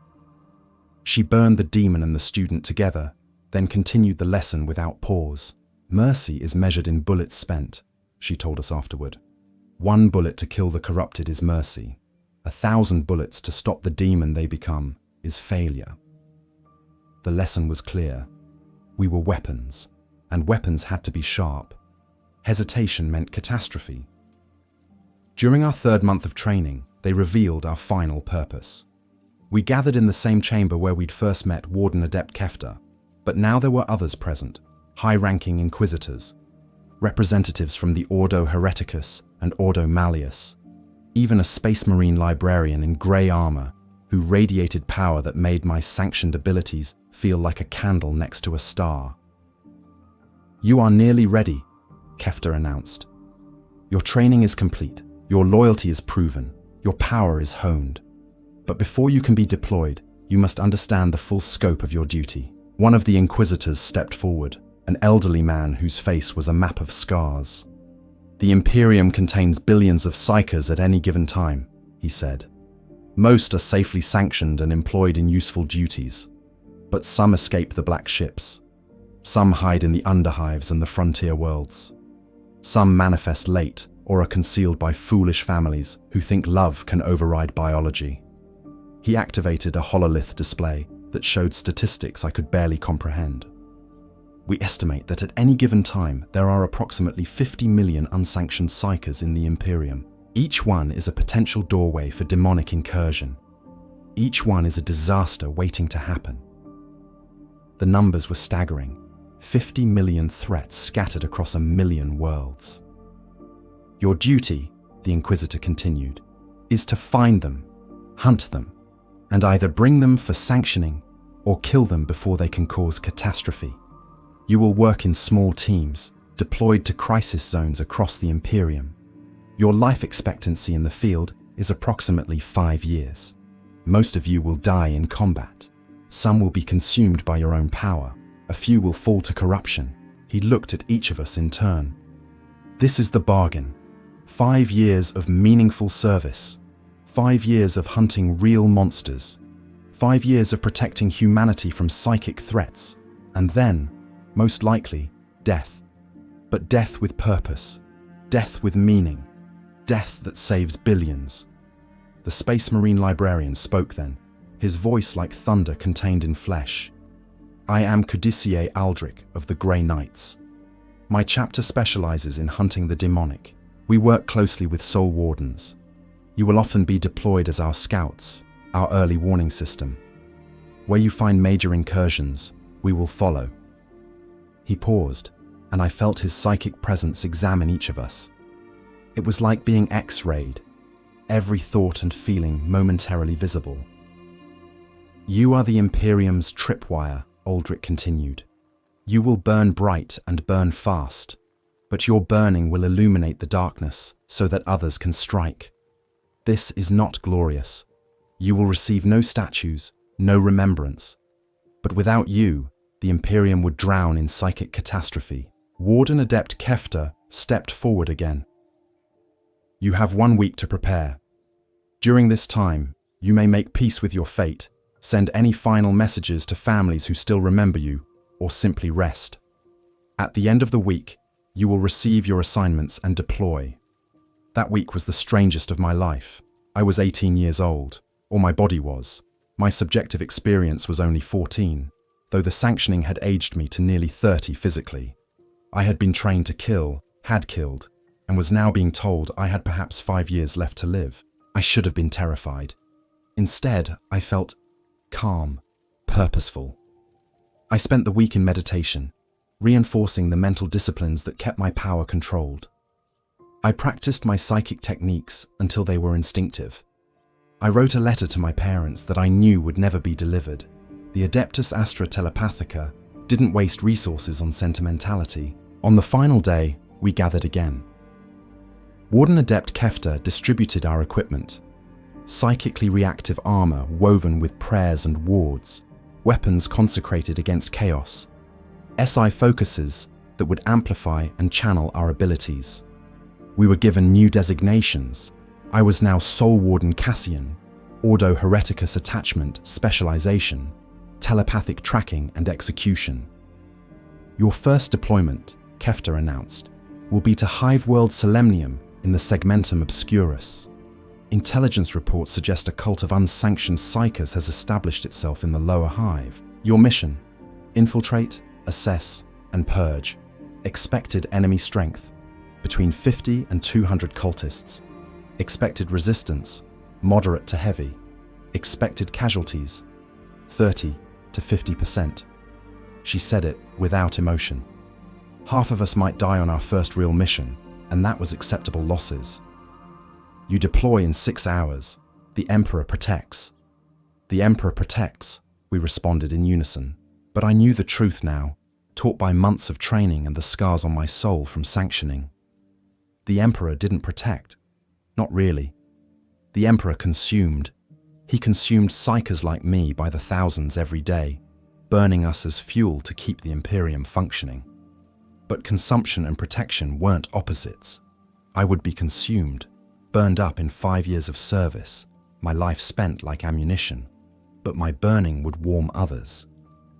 She burned the demon and the student together, then continued the lesson without pause. Mercy is measured in bullets spent, she told us afterward. 1 bullet to kill the corrupted is mercy. 1,000 bullets to stop the demon they become is failure. The lesson was clear. We were weapons, and weapons had to be sharp. Hesitation meant catastrophe. During our 3rd month of training, they revealed our final purpose. We gathered in the same chamber where we'd first met Warden Adept Kefta, but now there were others present, high-ranking inquisitors, representatives from the Ordo Hereticus and Ordo Malleus, even a space marine librarian in grey armor who radiated power that made my sanctioned abilities feel like a candle next to a star. "You are nearly ready," Kefta announced. "Your training is complete, your loyalty is proven, your power is honed. But before you can be deployed, you must understand the full scope of your duty." One of the inquisitors stepped forward, an elderly man whose face was a map of scars. "The Imperium contains billions of psykers at any given time," he said. "Most are safely sanctioned and employed in useful duties, but some escape the black ships. Some hide in the underhives and the frontier worlds. Some manifest late or are concealed by foolish families who think love can override biology." He activated a hololith display that showed statistics I could barely comprehend. "We estimate that at any given time, there are approximately 50 million unsanctioned psykers in the Imperium. Each one is a potential doorway for demonic incursion. Each one is a disaster waiting to happen." The numbers were staggering. 50 million threats scattered across 1 million worlds. "Your duty," the Inquisitor continued, "is to find them, hunt them, and either bring them for sanctioning or kill them before they can cause catastrophe. You will work in small teams, deployed to crisis zones across the Imperium. Your life expectancy in the field is approximately 5 years. Most of you will die in combat. Some will be consumed by your own power. A few will fall to corruption." He looked at each of us in turn. "This is the bargain. 5 years of meaningful service. 5 years of hunting real monsters. 5 years of protecting humanity from psychic threats. And then, most likely, death. But death with purpose. Death with meaning. Death that saves billions." The Space Marine librarian spoke then, his voice like thunder contained in flesh. "I am Cudicier Aldrich of the Grey Knights. My chapter specializes in hunting the demonic. We work closely with soul wardens. You will often be deployed as our scouts, our early warning system. Where you find major incursions, we will follow." He paused, and I felt his psychic presence examine each of us. It was like being X-rayed, every thought and feeling momentarily visible. "You are the Imperium's tripwire," Aldrich continued. "You will burn bright and burn fast, but your burning will illuminate the darkness so that others can strike. This is not glorious. You will receive no statues, no remembrance. But without you, the Imperium would drown in psychic catastrophe." Warden Adept Kefta stepped forward again. "You have 1 week to prepare. During this time, you may make peace with your fate, send any final messages to families who still remember you, or simply rest. At the end of the week, you will receive your assignments and deploy." That week was the strangest of my life. I was 18 years old, or my body was. My subjective experience was only 14, though the sanctioning had aged me to nearly 30 physically. I had been trained to kill, had killed, and was now being told I had perhaps 5 years left to live. I should have been terrified. Instead, I felt calm, purposeful. I spent the week in meditation, reinforcing the mental disciplines that kept my power controlled. I practiced my psychic techniques until they were instinctive. I wrote a letter to my parents that I knew would never be delivered. The Adeptus Astra Telepathica didn't waste resources on sentimentality. On the final day, we gathered again. Warden Adept Kefta distributed our equipment. Psychically reactive armor woven with prayers and wards, weapons consecrated against chaos, SI focuses that would amplify and channel our abilities. We were given new designations. I was now Soul Warden Cassian, Ordo Hereticus Attachment Specialization, Telepathic Tracking and Execution. Your first deployment, Kefta announced, will be to Hive World Solemnium in the Segmentum Obscurus. Intelligence reports suggest a cult of unsanctioned psykers has established itself in the lower hive. Your mission: infiltrate, assess, and purge. Expected enemy strength: between 50 and 200 cultists. Expected resistance: moderate to heavy. Expected casualties: 30 to 50%. She said it without emotion. Half of us might die on our first real mission, and that was acceptable losses. You deploy in 6 hours. The Emperor protects. The Emperor protects, we responded in unison. But I knew the truth now, taught by months of training and the scars on my soul from sanctioning. The Emperor didn't protect. Not really. The Emperor consumed. He consumed psykers like me by the thousands every day, burning us as fuel to keep the Imperium functioning. But consumption and protection weren't opposites. I would be consumed, burned up in 5 years of service, my life spent like ammunition. But my burning would warm others.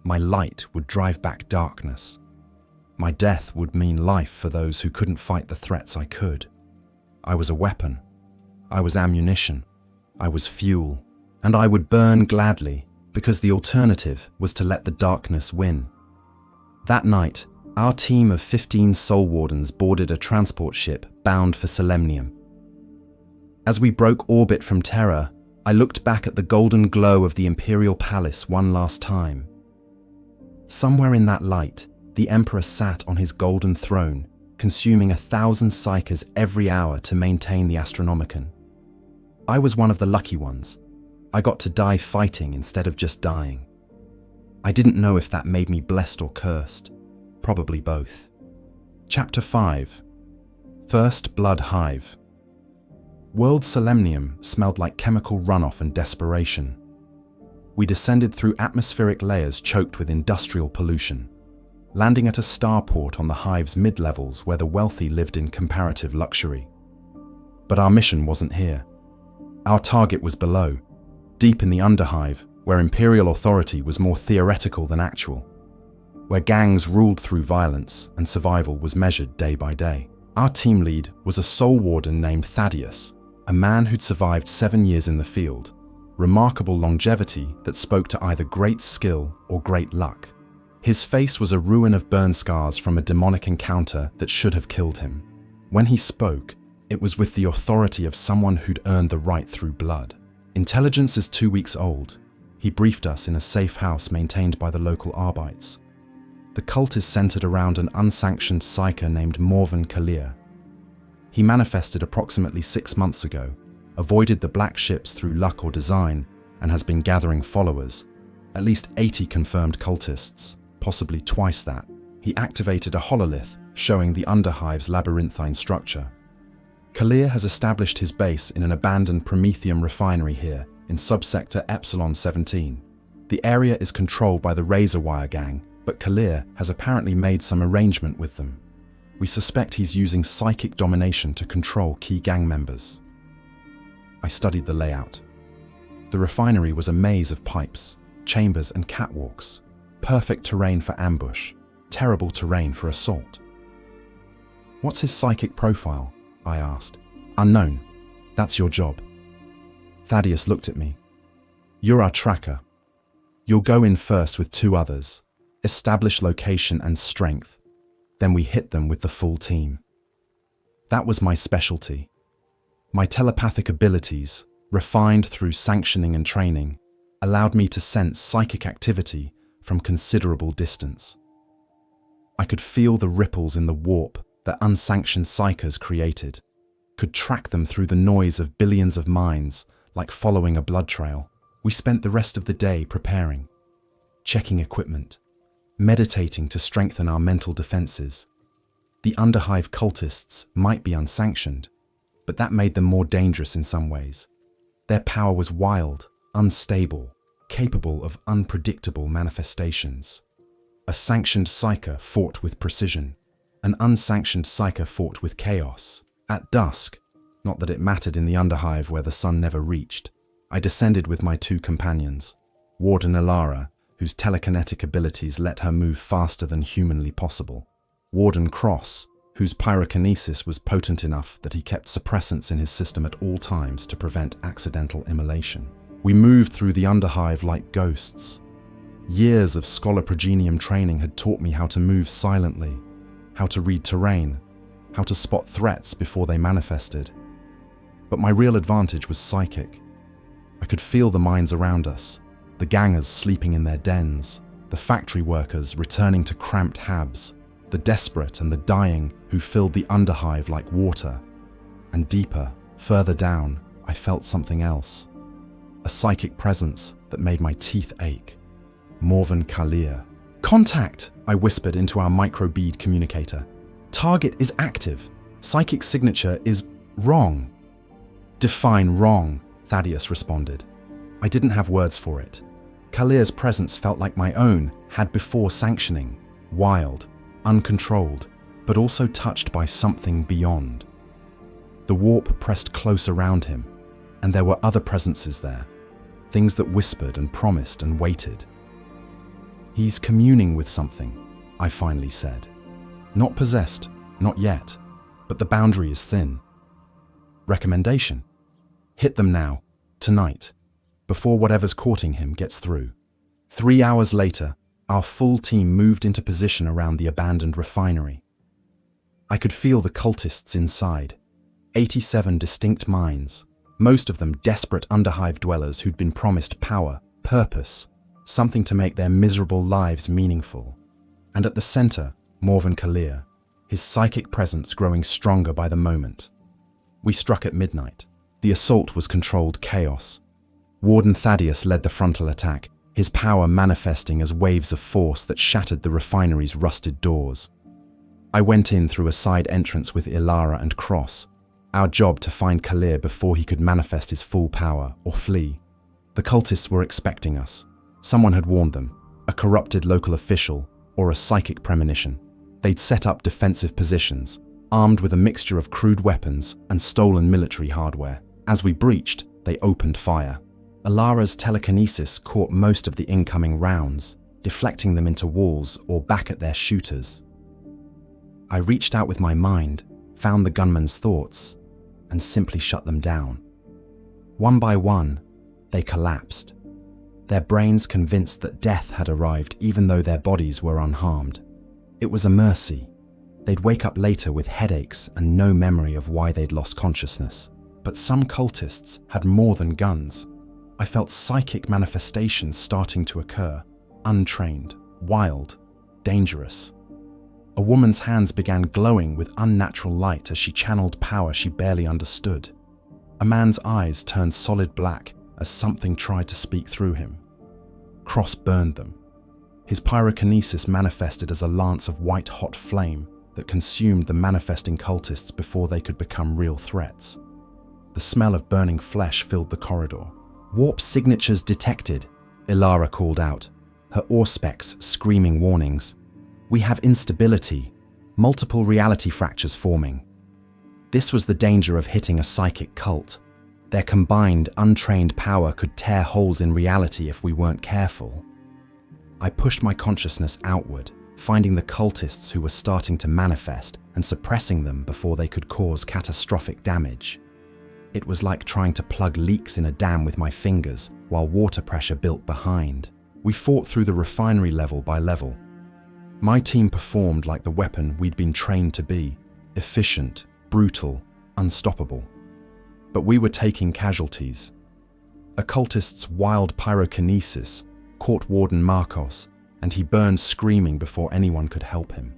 My light would drive back darkness. My death would mean life for those who couldn't fight the threats I could. I was a weapon. I was ammunition. I was fuel. And I would burn gladly, because the alternative was to let the darkness win. That night, our team of 15 Soul Wardens boarded a transport ship bound for Solemnium. As we broke orbit from Terra, I looked back at the golden glow of the Imperial Palace one last time. Somewhere in that light, the Emperor sat on his golden throne, consuming 1,000 psykers every hour to maintain the Astronomican. I was one of the lucky ones. I got to die fighting instead of just dying. I didn't know if that made me blessed or cursed. Probably both. Chapter 5. First Blood Hive. World Solemnium smelled like chemical runoff and desperation. We descended through atmospheric layers choked with industrial pollution, landing at a starport on the hive's mid-levels where the wealthy lived in comparative luxury. But our mission wasn't here. Our target was below, deep in the underhive, where imperial authority was more theoretical than actual, where gangs ruled through violence and survival was measured day by day. Our team lead was a Soul Warden named Thaddeus, a man who'd survived 7 years in the field, remarkable longevity that spoke to either great skill or great luck. His face was a ruin of burn scars from a demonic encounter that should have killed him. When he spoke, it was with the authority of someone who'd earned the right through blood. Intelligence is 2 weeks old. He briefed us in a safe house maintained by the local Arbites. The cult is centered around an unsanctioned psyker named Morven Kalir. He manifested approximately 6 months ago, avoided the black ships through luck or design, and has been gathering followers. At least 80 confirmed cultists, possibly twice that. He activated a hololith showing the underhive's labyrinthine structure. Kalir has established his base in an abandoned Prometheum refinery here in subsector Epsilon 17. The area is controlled by the Razorwire gang, but Kalir has apparently made some arrangement with them. We suspect he's using psychic domination to control key gang members. I studied the layout. The refinery was a maze of pipes, chambers and catwalks. Perfect terrain for ambush, terrible terrain for assault. What's his psychic profile? I asked. Unknown. That's your job. Thaddeus looked at me. You're our tracker. You'll go in first with 2 others, establish location and strength, then we hit them with the full team. That was my specialty. My telepathic abilities, refined through sanctioning and training, allowed me to sense psychic activity from considerable distance. I could feel the ripples in the warp that unsanctioned psykers created, could track them through the noise of billions of minds like following a blood trail. We spent the rest of the day preparing, checking equipment, meditating to strengthen our mental defenses. The underhive cultists might be unsanctioned, but that made them more dangerous in some ways. Their power was wild, unstable, capable of unpredictable manifestations. A sanctioned psyker fought with precision. An unsanctioned psyker fought with chaos. At dusk, not that it mattered in the underhive where the sun never reached, I descended with my two companions, Warden Ilara, whose telekinetic abilities let her move faster than humanly possible, Warden Cross, whose pyrokinesis was potent enough that he kept suppressants in his system at all times to prevent accidental immolation. We moved through the underhive like ghosts. Years of Scholar Progenium training had taught me how to move silently, how to read terrain, how to spot threats before they manifested. But my real advantage was psychic. I could feel the minds around us, the gangers sleeping in their dens, the factory workers returning to cramped habs, the desperate and the dying who filled the underhive like water. And deeper, further down, I felt something else. A psychic presence that made my teeth ache. Morven Kalir. "Contact!" I whispered into our microbead communicator. "Target is active. Psychic signature is wrong." "Define wrong," Thaddeus responded. I didn't have words for it. Kalir's presence felt like my own had before sanctioning. Wild, uncontrolled, but also touched by something beyond. The warp pressed close around him, and there were other presences there. Things that whispered and promised and waited. "He's communing with something," I finally said. "Not possessed, not yet, but the boundary is thin." Recommendation: hit them now, tonight, before whatever's courting him gets through. 3 hours later, our full team moved into position around the abandoned refinery. I could feel the cultists inside, 87 distinct minds, most of them desperate underhive dwellers who'd been promised power, purpose, something to make their miserable lives meaningful. And at the center, Morven Kalir, his psychic presence growing stronger by the moment. We struck at midnight. The assault was controlled chaos. Warden Thaddeus led the frontal attack, his power manifesting as waves of force that shattered the refinery's rusted doors. I went in through a side entrance with Ilara and Cross, our job to find Kalir before he could manifest his full power or flee. The cultists were expecting us. Someone had warned them, a corrupted local official or a psychic premonition. They'd set up defensive positions, armed with a mixture of crude weapons and stolen military hardware. As we breached, they opened fire. Ilara's telekinesis caught most of the incoming rounds, deflecting them into walls or back at their shooters. I reached out with my mind, found the gunmen's thoughts, and simply shut them down. One by one, they collapsed, their brains convinced that death had arrived even though their bodies were unharmed. It was a mercy. They'd wake up later with headaches and no memory of why they'd lost consciousness. But some cultists had more than guns. I felt psychic manifestations starting to occur, untrained, wild, dangerous. A woman's hands began glowing with unnatural light as she channeled power she barely understood. A man's eyes turned solid black as something tried to speak through him. Cross burned them. His pyrokinesis manifested as a lance of white-hot flame that consumed the manifesting cultists before they could become real threats. The smell of burning flesh filled the corridor. "Warp signatures detected," Ilara called out, her auspex screaming warnings. "We have instability, multiple reality fractures forming." This was the danger of hitting a psychic cult. Their combined, untrained power could tear holes in reality if we weren't careful. I pushed my consciousness outward, finding the cultists who were starting to manifest and suppressing them before they could cause catastrophic damage. It was like trying to plug leaks in a dam with my fingers while water pressure built behind. We fought through the refinery level by level. My team performed like the weapon we'd been trained to be, efficient, brutal, unstoppable. But we were taking casualties. A cultist's wild pyrokinesis caught Warden Marcos, and he burned screaming before anyone could help him.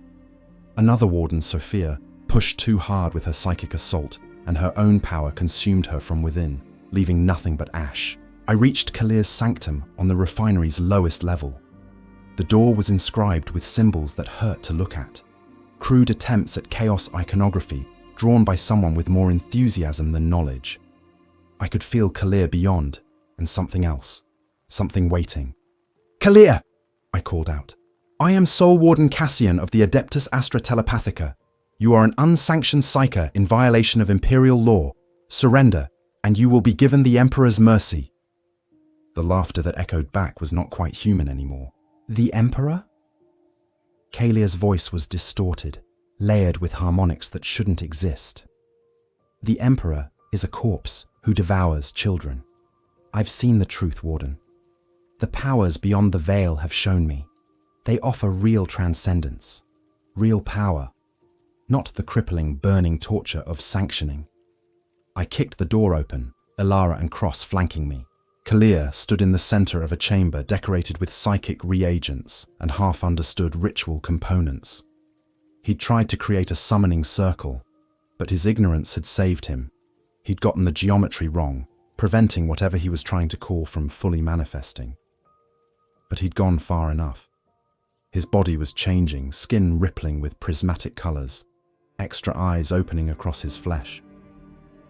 Another warden, Sophia, pushed too hard with her psychic assault, and her own power consumed her from within, leaving nothing but ash. I reached Kalir's sanctum on the refinery's lowest level. The door was inscribed with symbols that hurt to look at. Crude attempts at chaos iconography, drawn by someone with more enthusiasm than knowledge. I could feel Kalir beyond, and something else, something waiting. "Kalir!" I called out. "I am Soul Warden Cassian of the Adeptus Astra Telepathica. You are an unsanctioned psyker in violation of Imperial law. Surrender, and you will be given the Emperor's mercy." The laughter that echoed back was not quite human anymore. "The Emperor?" Kalia's voice was distorted, layered with harmonics that shouldn't exist. "The Emperor is a corpse who devours children. I've seen the truth, Warden. The powers beyond the veil have shown me. They offer real transcendence, real power, not the crippling, burning torture of sanctioning." I kicked the door open, Ilara and Cross flanking me. Kalia stood in the center of a chamber decorated with psychic reagents and half-understood ritual components. He'd tried to create a summoning circle, but his ignorance had saved him. He'd gotten the geometry wrong, preventing whatever he was trying to call from fully manifesting. But he'd gone far enough. His body was changing, skin rippling with prismatic colors, extra eyes opening across his flesh.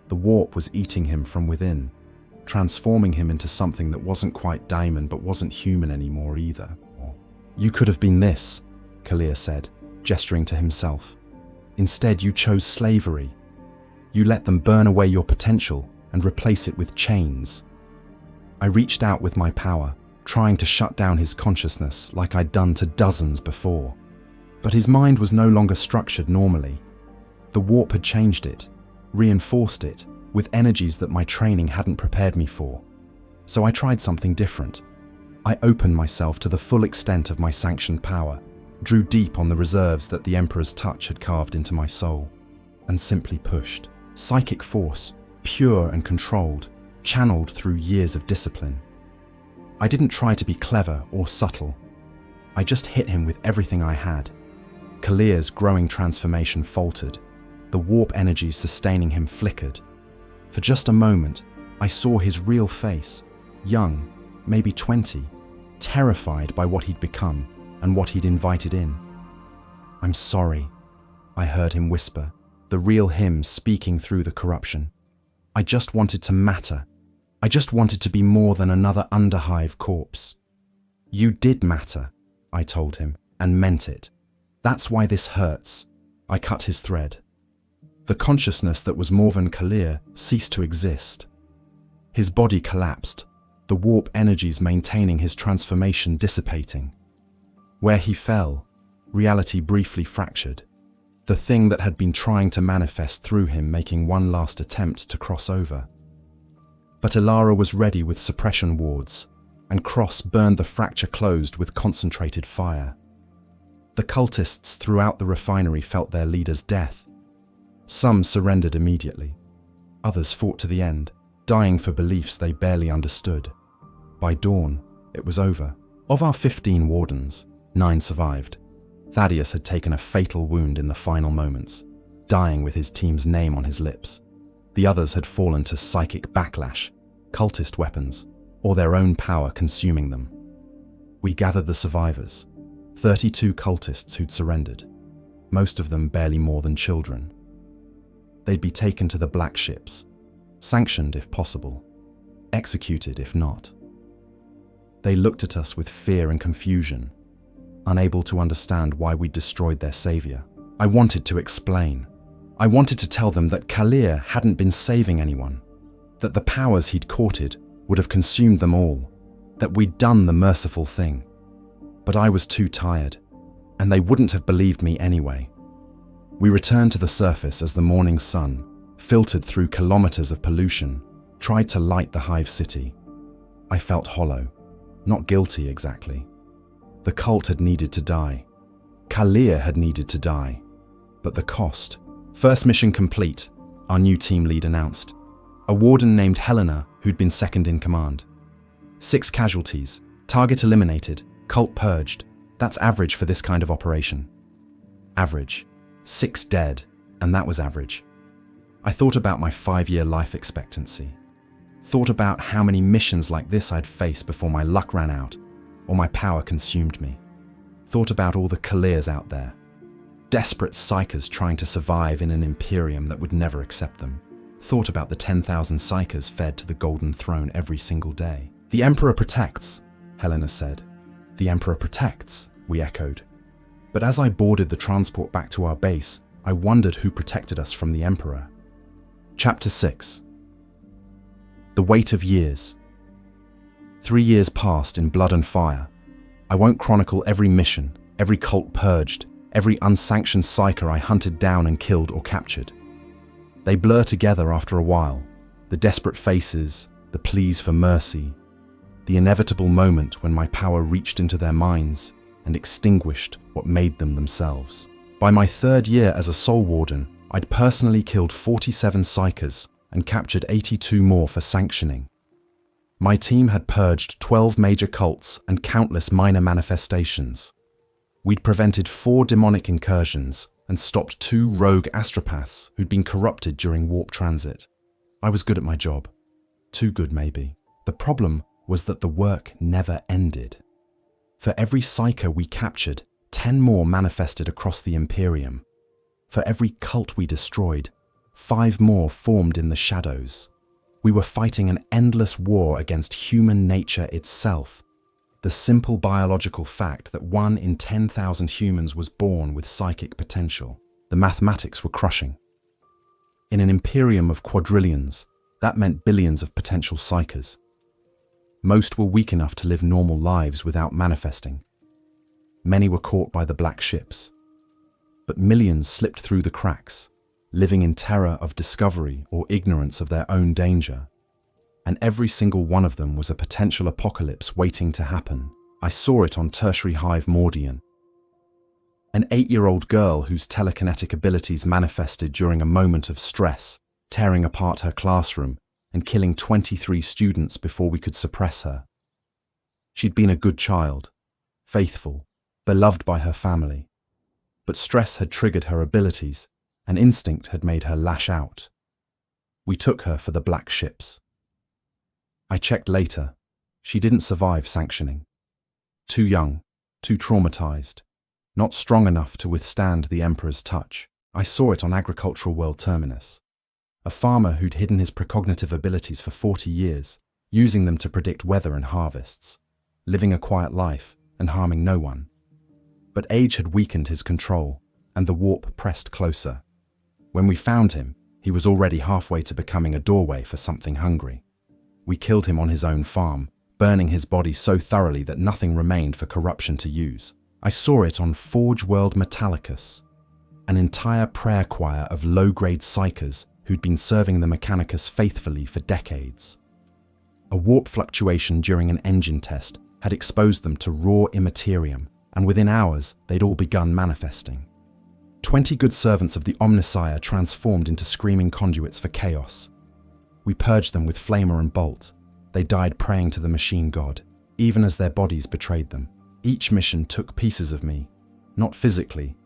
The warp was eating him from within, transforming him into something that wasn't quite diamond but wasn't human anymore either. "You could have been this," Kalia said, gesturing to himself. "Instead, you chose slavery. You let them burn away your potential and replace it with chains." I reached out with my power, trying to shut down his consciousness like I'd done to dozens before. But his mind was no longer structured normally. The warp had changed it, reinforced it, with energies that my training hadn't prepared me for. So I tried something different. I opened myself to the full extent of my sanctioned power, drew deep on the reserves that the Emperor's touch had carved into my soul, and simply pushed. Psychic force, pure and controlled, channeled through years of discipline. I didn't try to be clever or subtle. I just hit him with everything I had. Kalia's growing transformation faltered. The warp energies sustaining him flickered. For just a moment, I saw his real face, young, maybe 20, terrified by what he'd become and what he'd invited in. "I'm sorry," I heard him whisper, the real him speaking through the corruption. "I just wanted to matter. I just wanted to be more than another underhive corpse." "You did matter," I told him, and meant it. "That's why this hurts." I cut his thread. The consciousness that was more than Kalia ceased to exist. His body collapsed, the warp energies maintaining his transformation dissipating. Where he fell, reality briefly fractured, the thing that had been trying to manifest through him making one last attempt to cross over. But Ilara was ready with suppression wards, and Cross burned the fracture closed with concentrated fire. The cultists throughout the refinery felt their leader's death. Some surrendered immediately. Others fought to the end, dying for beliefs they barely understood. By dawn, it was over. Of our 15 wardens, 9 survived. Thaddeus had taken a fatal wound in the final moments, dying with his team's name on his lips. The others had fallen to psychic backlash, cultist weapons, or their own power consuming them. We gathered the survivors, 32 cultists who'd surrendered, most of them barely more than children. They'd be taken to the black ships, sanctioned if possible, executed if not. They looked at us with fear and confusion, unable to understand why we'd destroyed their savior. I wanted to explain. I wanted to tell them that Kalia hadn't been saving anyone, that the powers he'd courted would have consumed them all, that we'd done the merciful thing. But I was too tired, and they wouldn't have believed me anyway. We returned to the surface as the morning sun, filtered through kilometers of pollution, tried to light the hive city. I felt hollow, not guilty exactly. The cult had needed to die. Kalia had needed to die. But the cost. First mission complete, our new team lead announced. A warden named Helena, who'd been second in command. 6 casualties, target eliminated, cult purged. That's average for this kind of operation. Average. 6 dead, and that was average. I thought about my 5-year life expectancy. Thought about how many missions like this I'd face before my luck ran out, or my power consumed me. Thought about all the Kalias out there. Desperate psykers trying to survive in an Imperium that would never accept them. Thought about the 10,000 psykers fed to the Golden Throne every single day. "The Emperor protects," Helena said. "The Emperor protects," we echoed. But as I boarded the transport back to our base, I wondered who protected us from the Emperor. Chapter 6. The Weight of Years. 3 years passed in blood and fire. I won't chronicle every mission, every cult purged, every unsanctioned psyker I hunted down and killed or captured. They blur together after a while, the desperate faces, the pleas for mercy, the inevitable moment when my power reached into their minds and extinguished what made them themselves. By my 3rd year as a Soul Warden, I'd personally killed 47 psykers and captured 82 more for Sanctioning. My team had purged 12 major cults and countless minor manifestations. We'd prevented 4 demonic incursions and stopped 2 rogue astropaths who'd been corrupted during warp transit. I was good at my job. Too good, maybe. The problem was that the work never ended. For every psyker we captured, 10 more manifested across the Imperium. For every cult we destroyed, 5 more formed in the shadows. We were fighting an endless war against human nature itself. The simple biological fact that 1 in 10,000 humans was born with psychic potential. The mathematics were crushing. In an Imperium of quadrillions, that meant billions of potential psykers. Most were weak enough to live normal lives without manifesting. Many were caught by the black ships. But millions slipped through the cracks, living in terror of discovery or ignorance of their own danger. And every single one of them was a potential apocalypse waiting to happen. I saw it on Tertiary Hive Mordian. An 8-year-old girl whose telekinetic abilities manifested during a moment of stress, tearing apart her classroom and killing 23 students before we could suppress her. She'd been a good child, faithful, beloved by her family. But stress had triggered her abilities, and instinct had made her lash out. We took her for the black ships. I checked later. She didn't survive Sanctioning. Too young, too traumatized, not strong enough to withstand the Emperor's touch. I saw it on Agricultural World Terminus. A farmer who'd hidden his precognitive abilities for 40 years, using them to predict weather and harvests, living a quiet life and harming no one. But age had weakened his control, and the warp pressed closer. When we found him, he was already halfway to becoming a doorway for something hungry. We killed him on his own farm, burning his body so thoroughly that nothing remained for corruption to use. I saw it on Forge World Metallicus, an entire prayer choir of low-grade psykers who'd been serving the Mechanicus faithfully for decades. A warp fluctuation during an engine test had exposed them to raw immaterium, and within hours they'd all begun manifesting. 20 good servants of the Omnissiah transformed into screaming conduits for chaos. We purged them with flamer and bolt. They died praying to the machine god, even as their bodies betrayed them. Each mission took pieces of me, not physically.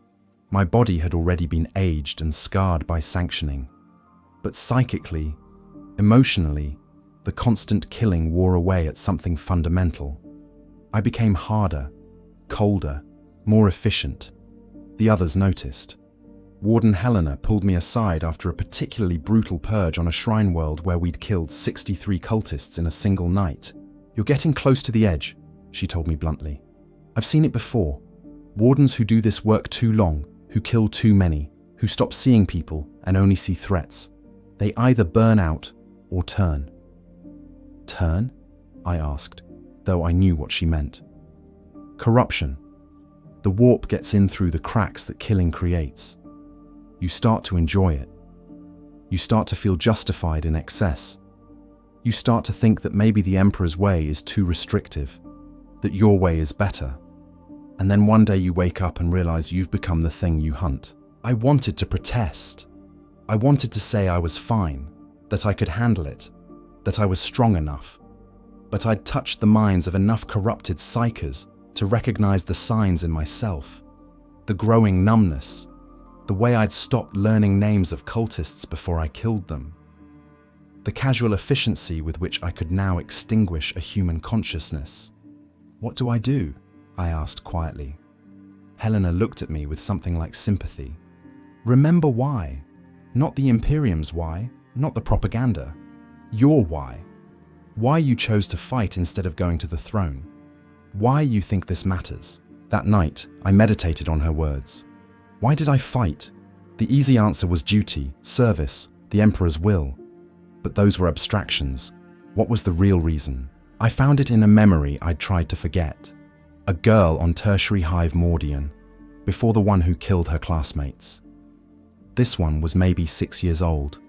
My body had already been aged and scarred by Sanctioning. But psychically, emotionally, the constant killing wore away at something fundamental. I became harder, colder, more efficient. The others noticed. Warden Helena pulled me aside after a particularly brutal purge on a shrine world where we'd killed 63 cultists in a single night. "You're getting close to the edge," she told me bluntly. "I've seen it before. Wardens who do this work too long, who kill too many, who stop seeing people and only see threats. They either burn out or turn." "Turn?" I asked, though I knew what she meant. "Corruption. The warp gets in through the cracks that killing creates. You start to enjoy it. You start to feel justified in excess. You start to think that maybe the Emperor's way is too restrictive, that your way is better. And then one day you wake up and realize you've become the thing you hunt." I wanted to protest. I wanted to say I was fine, that I could handle it, that I was strong enough. But I'd touched the minds of enough corrupted psykers to recognize the signs in myself. The growing numbness, the way I'd stopped learning names of cultists before I killed them. The casual efficiency with which I could now extinguish a human consciousness. "What do I do?" I asked quietly. Helena looked at me with something like sympathy. "Remember why. Not the Imperium's why, not the propaganda. Your why. Why you chose to fight instead of going to the throne. Why you think this matters." That night, I meditated on her words. Why did I fight? The easy answer was duty, service, the Emperor's will. But those were abstractions. What was the real reason? I found it in a memory I'd tried to forget. A girl on tertiary hive Mordian, before the one who killed her classmates. This one was maybe 6 years old,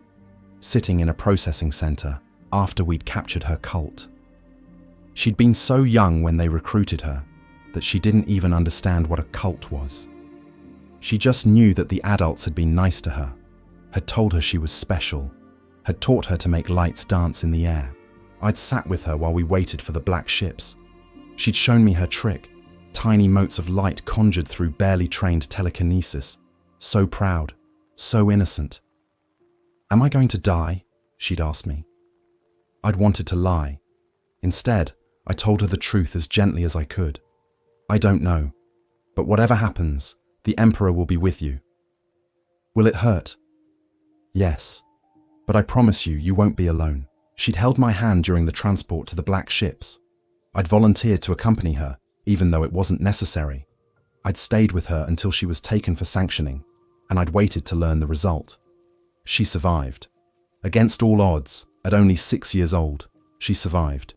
sitting in a processing center after we'd captured her cult. She'd been so young when they recruited her that she didn't even understand what a cult was. She just knew that the adults had been nice to her, had told her she was special, had taught her to make lights dance in the air. I'd sat with her while we waited for the black ships. She'd shown me her trick, tiny motes of light conjured through barely trained telekinesis. So proud, so innocent. "Am I going to die?" she'd asked me. I'd wanted to lie. Instead, I told her the truth as gently as I could. "I don't know, but whatever happens, the Emperor will be with you." "Will it hurt?" "Yes, but I promise you, you won't be alone." She'd held my hand during the transport to the black ships. I'd volunteered to accompany her, even though it wasn't necessary. I'd stayed with her until she was taken for sanctioning, and I'd waited to learn the result. She survived. Against all odds, at only 6 years old, she survived.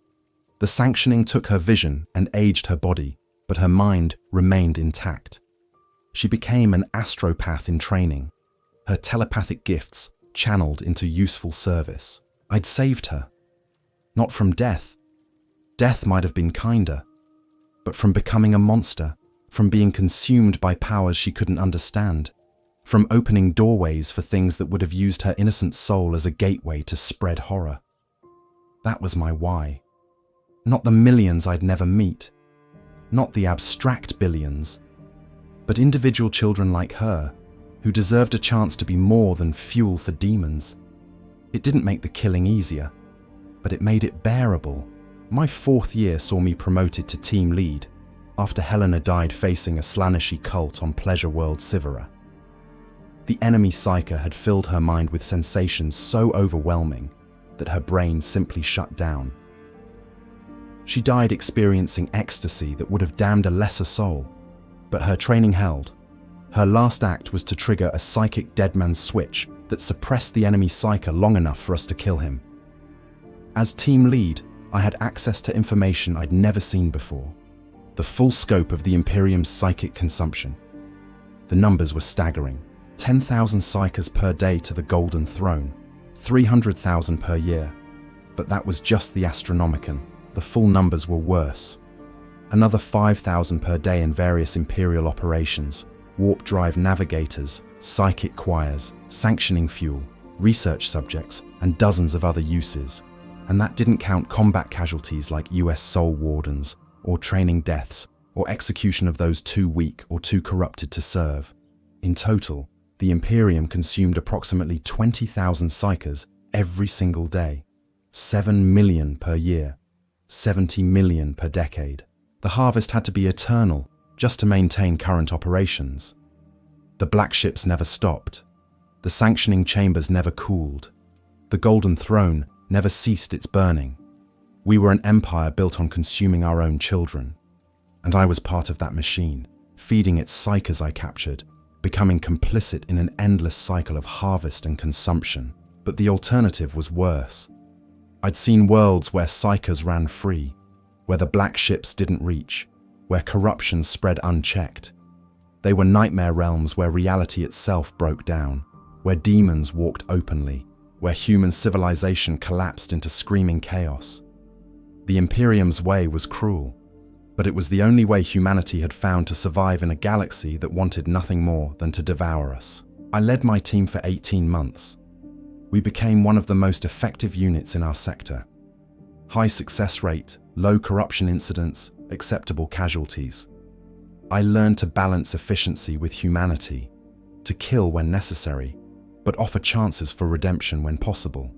The sanctioning took her vision and aged her body, but her mind remained intact. She became an astropath in training, her telepathic gifts channeled into useful service. I'd saved her. Not from death. Death might have been kinder, but from becoming a monster, from being consumed by powers she couldn't understand, from opening doorways for things that would have used her innocent soul as a gateway to spread horror. That was my why. Not the millions I'd never meet, not the abstract billions, but individual children like her, who deserved a chance to be more than fuel for demons. It didn't make the killing easier, but it made it bearable. My 4th year saw me promoted to team lead, after Helena died facing a Slaaneshi cult on Pleasure World Sivera. The enemy Psyker had filled her mind with sensations so overwhelming that her brain simply shut down. She died experiencing ecstasy that would have damned a lesser soul, but her training held. Her last act was to trigger a psychic deadman switch that suppressed the enemy Psyker long enough for us to kill him. As team lead, I had access to information I'd never seen before. The full scope of the Imperium's psychic consumption. The numbers were staggering. 10,000 Psykers per day to the Golden Throne, 300,000 per year. But that was just the Astronomican. The full numbers were worse. Another 5,000 per day in various Imperial operations, warp drive navigators, psychic choirs, sanctioning fuel, research subjects, and dozens of other uses. And that didn't count combat casualties like US Soul Wardens, or training deaths, or execution of those too weak or too corrupted to serve. In total, the Imperium consumed approximately 20,000 Psykers every single day. 7 million per year, 70 million per decade. The harvest had to be eternal just to maintain current operations. The black ships never stopped. The sanctioning chambers never cooled. The Golden Throne never ceased its burning. We were an empire built on consuming our own children. And I was part of that machine, feeding its Psykers I captured, becoming complicit in an endless cycle of harvest and consumption. But the alternative was worse. I'd seen worlds where Psykers ran free, where the black ships didn't reach, where corruption spread unchecked. They were nightmare realms where reality itself broke down, where demons walked openly, where human civilization collapsed into screaming chaos. The Imperium's way was cruel, but it was the only way humanity had found to survive in a galaxy that wanted nothing more than to devour us. I led my team for 18 months. We became one of the most effective units in our sector. High success rate, low corruption incidents, acceptable casualties. I learned to balance efficiency with humanity, to kill when necessary, but offer chances for redemption when possible.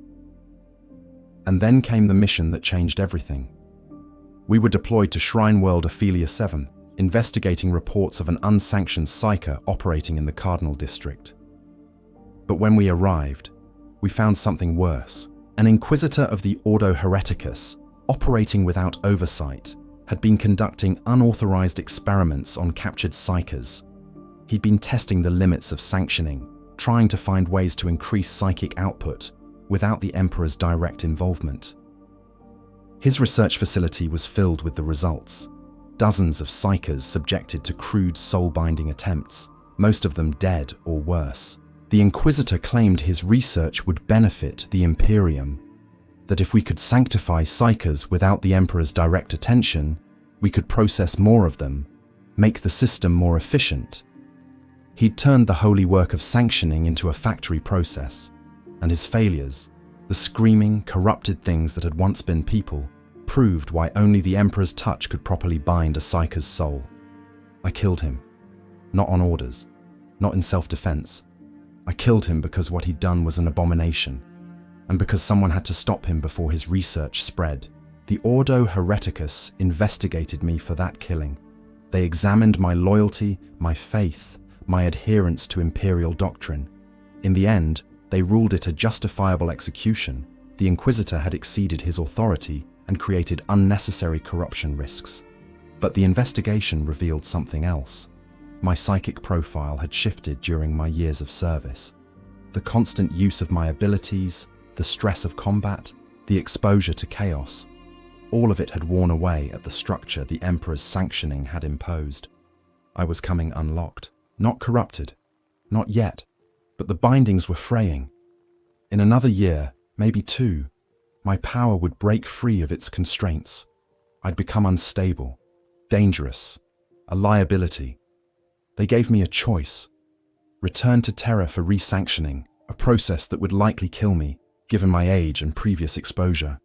And then came the mission that changed everything. We were deployed to Shrine World Ophelia 7, investigating reports of an unsanctioned Psyker operating in the Cardinal District. But when we arrived, we found something worse. An Inquisitor of the Ordo Hereticus, operating without oversight, had been conducting unauthorized experiments on captured Psykers. He'd been testing the limits of sanctioning, trying to find ways to increase psychic output without the Emperor's direct involvement. His research facility was filled with the results. Dozens of psykers subjected to crude soul-binding attempts, most of them dead or worse. The Inquisitor claimed his research would benefit the Imperium, that if we could sanctify psykers without the Emperor's direct attention, we could process more of them, make the system more efficient. He'd turned the holy work of sanctioning into a factory process, and his failures, the screaming, corrupted things that had once been people, proved why only the Emperor's touch could properly bind a psyker's soul. I killed him. Not on orders. Not in self-defense. I killed him because what he'd done was an abomination, and because someone had to stop him before his research spread. The Ordo Hereticus investigated me for that killing. They examined my loyalty, my faith, my adherence to imperial doctrine. In the end, they ruled it a justifiable execution. The Inquisitor had exceeded his authority and created unnecessary corruption risks. But the investigation revealed something else. My psychic profile had shifted during my years of service. The constant use of my abilities, the stress of combat, the exposure to chaos, all of it had worn away at the structure the Emperor's sanctioning had imposed. I was coming unlocked, not corrupted, not yet, but the bindings were fraying. In another year, maybe 2, my power would break free of its constraints. I'd become unstable, dangerous, a liability. They gave me a choice. Return to Terra for resanctioning, a process that would likely kill me, given my age and previous exposure.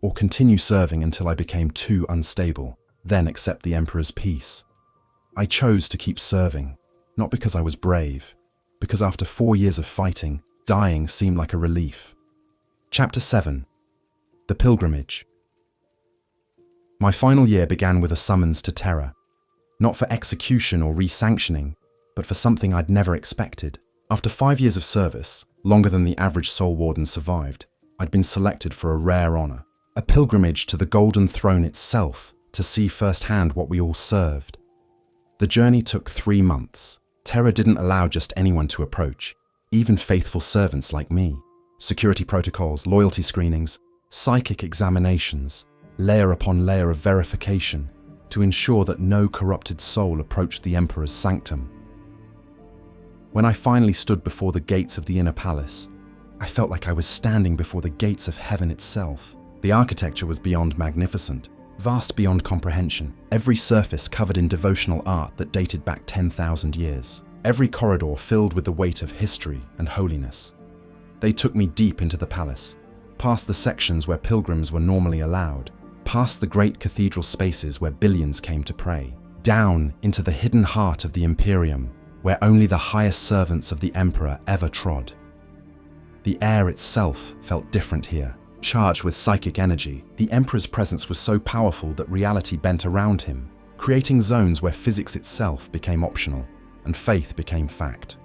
Or continue serving until I became too unstable, then accept the Emperor's peace. I chose to keep serving, not because I was brave, because after 4 years of fighting, dying seemed like a relief. Chapter 7. The Pilgrimage. My final year began with a summons to Terra, not for execution or resanctioning, but for something I'd never expected. After 5 years of service, longer than the average Soul Warden survived, I'd been selected for a rare honor, a pilgrimage to the Golden Throne itself to see firsthand what we all served. The journey took 3 months. Terra didn't allow just anyone to approach, even faithful servants like me. Security protocols, loyalty screenings, psychic examinations, layer upon layer of verification to ensure that no corrupted soul approached the Emperor's sanctum. When I finally stood before the gates of the inner palace, I felt like I was standing before the gates of heaven itself. The architecture was beyond magnificent, vast beyond comprehension, every surface covered in devotional art that dated back 10,000 years, every corridor filled with the weight of history and holiness. They took me deep into the palace, past the sections where pilgrims were normally allowed, past the great cathedral spaces where billions came to pray, down into the hidden heart of the Imperium, where only the highest servants of the Emperor ever trod. The air itself felt different here. Charged with psychic energy, the Emperor's presence was so powerful that reality bent around him, creating zones where physics itself became optional and faith became fact.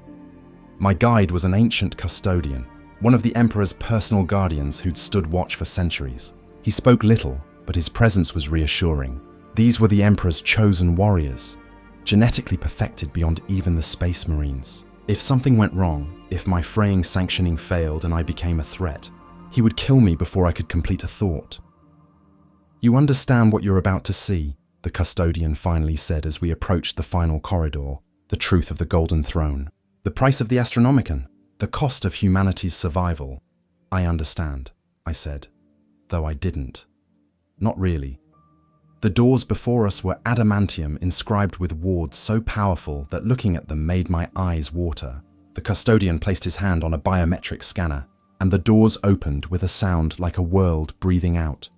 My guide was an ancient custodian, one of the Emperor's personal guardians who'd stood watch for centuries. He spoke little, but his presence was reassuring. These were the Emperor's chosen warriors, genetically perfected beyond even the Space Marines. If something went wrong, if my fraying sanctioning failed and I became a threat, he would kill me before I could complete a thought. "You understand what you're about to see," the custodian finally said as we approached the final corridor, the truth of the Golden Throne. "The price of the Astronomican, the cost of humanity's survival." "I understand," I said, though I didn't. Not really. The doors before us were adamantium inscribed with wards so powerful that looking at them made my eyes water. The custodian placed his hand on a biometric scanner, and the doors opened with a sound like a world breathing out.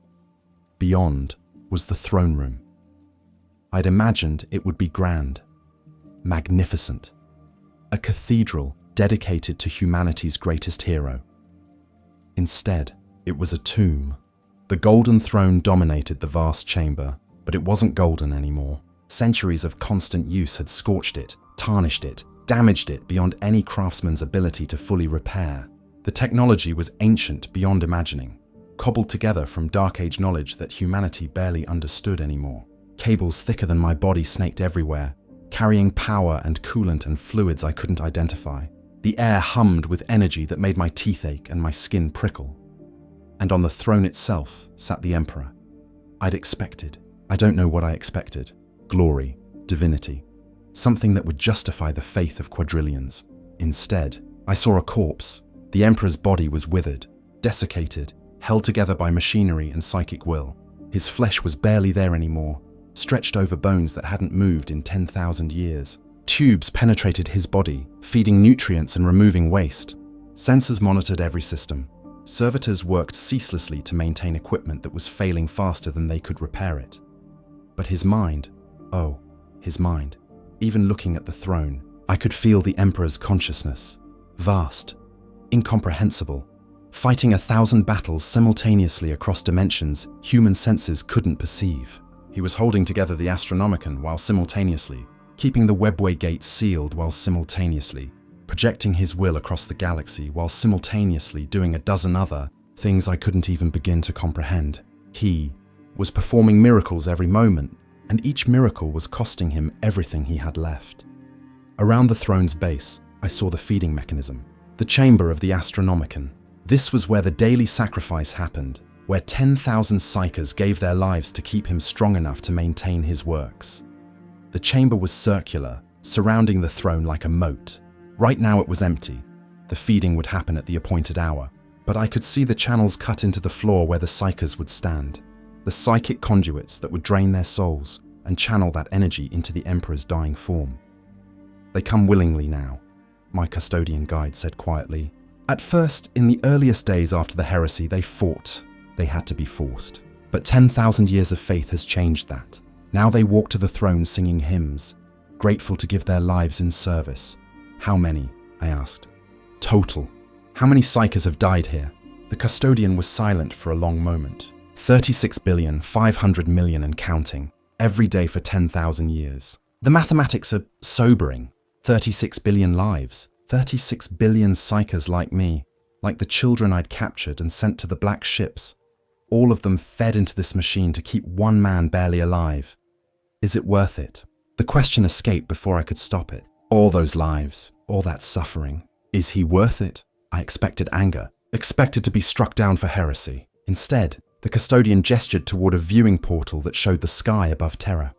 Beyond was the throne room. I'd imagined it would be grand, magnificent, a cathedral dedicated to humanity's greatest hero. Instead, it was a tomb. The Golden Throne dominated the vast chamber, but it wasn't golden anymore. Centuries of constant use had scorched it, tarnished it, damaged it beyond any craftsman's ability to fully repair. The technology was ancient beyond imagining, cobbled together from Dark Age knowledge that humanity barely understood anymore. Cables thicker than my body snaked everywhere, carrying power and coolant and fluids I couldn't identify. The air hummed with energy that made my teeth ache and my skin prickle. And on the throne itself sat the Emperor. I'd expected. I don't know what I expected. Glory, divinity, something that would justify the faith of quadrillions. Instead, I saw a corpse. The Emperor's body was withered, desiccated, held together by machinery and psychic will. His flesh was barely there anymore, stretched over bones that hadn't moved in 10,000 years. Tubes penetrated his body, feeding nutrients and removing waste. Sensors monitored every system. Servitors worked ceaselessly to maintain equipment that was failing faster than they could repair it. But his mind, oh, his mind. Even looking at the throne, I could feel the Emperor's consciousness. Vast, incomprehensible, fighting 1,000 battles simultaneously across dimensions human senses couldn't perceive. He was holding together the Astronomican while simultaneously, keeping the webway gates sealed while simultaneously, projecting his will across the galaxy while simultaneously doing a dozen other things I couldn't even begin to comprehend. He was performing miracles every moment, and each miracle was costing him everything he had left. Around the throne's base, I saw the feeding mechanism, the chamber of the Astronomican. This was where the daily sacrifice happened, where 10,000 psykers gave their lives to keep him strong enough to maintain his works. The chamber was circular, surrounding the throne like a moat. Right now it was empty. The feeding would happen at the appointed hour, but I could see the channels cut into the floor where the psykers would stand, the psychic conduits that would drain their souls and channel that energy into the Emperor's dying form. They come willingly now, my custodian guide said quietly. At first, in the earliest days after the heresy, they fought. They had to be forced. But 10,000 years of faith has changed that. Now they walk to the throne singing hymns, grateful to give their lives in service. How many? I asked. Total. How many psykers have died here? The custodian was silent for a long moment. 36,500,000,000 and counting, every day for 10,000 years. The mathematics are sobering. 36 billion lives, 36 billion psykers like me, like the children I'd captured and sent to the black ships, all of them fed into this machine to keep one man barely alive. Is it worth it? The question escaped before I could stop it. All those lives, all that suffering. Is he worth it? I expected anger, expected to be struck down for heresy. Instead, the custodian gestured toward a viewing portal that showed the sky above Terra.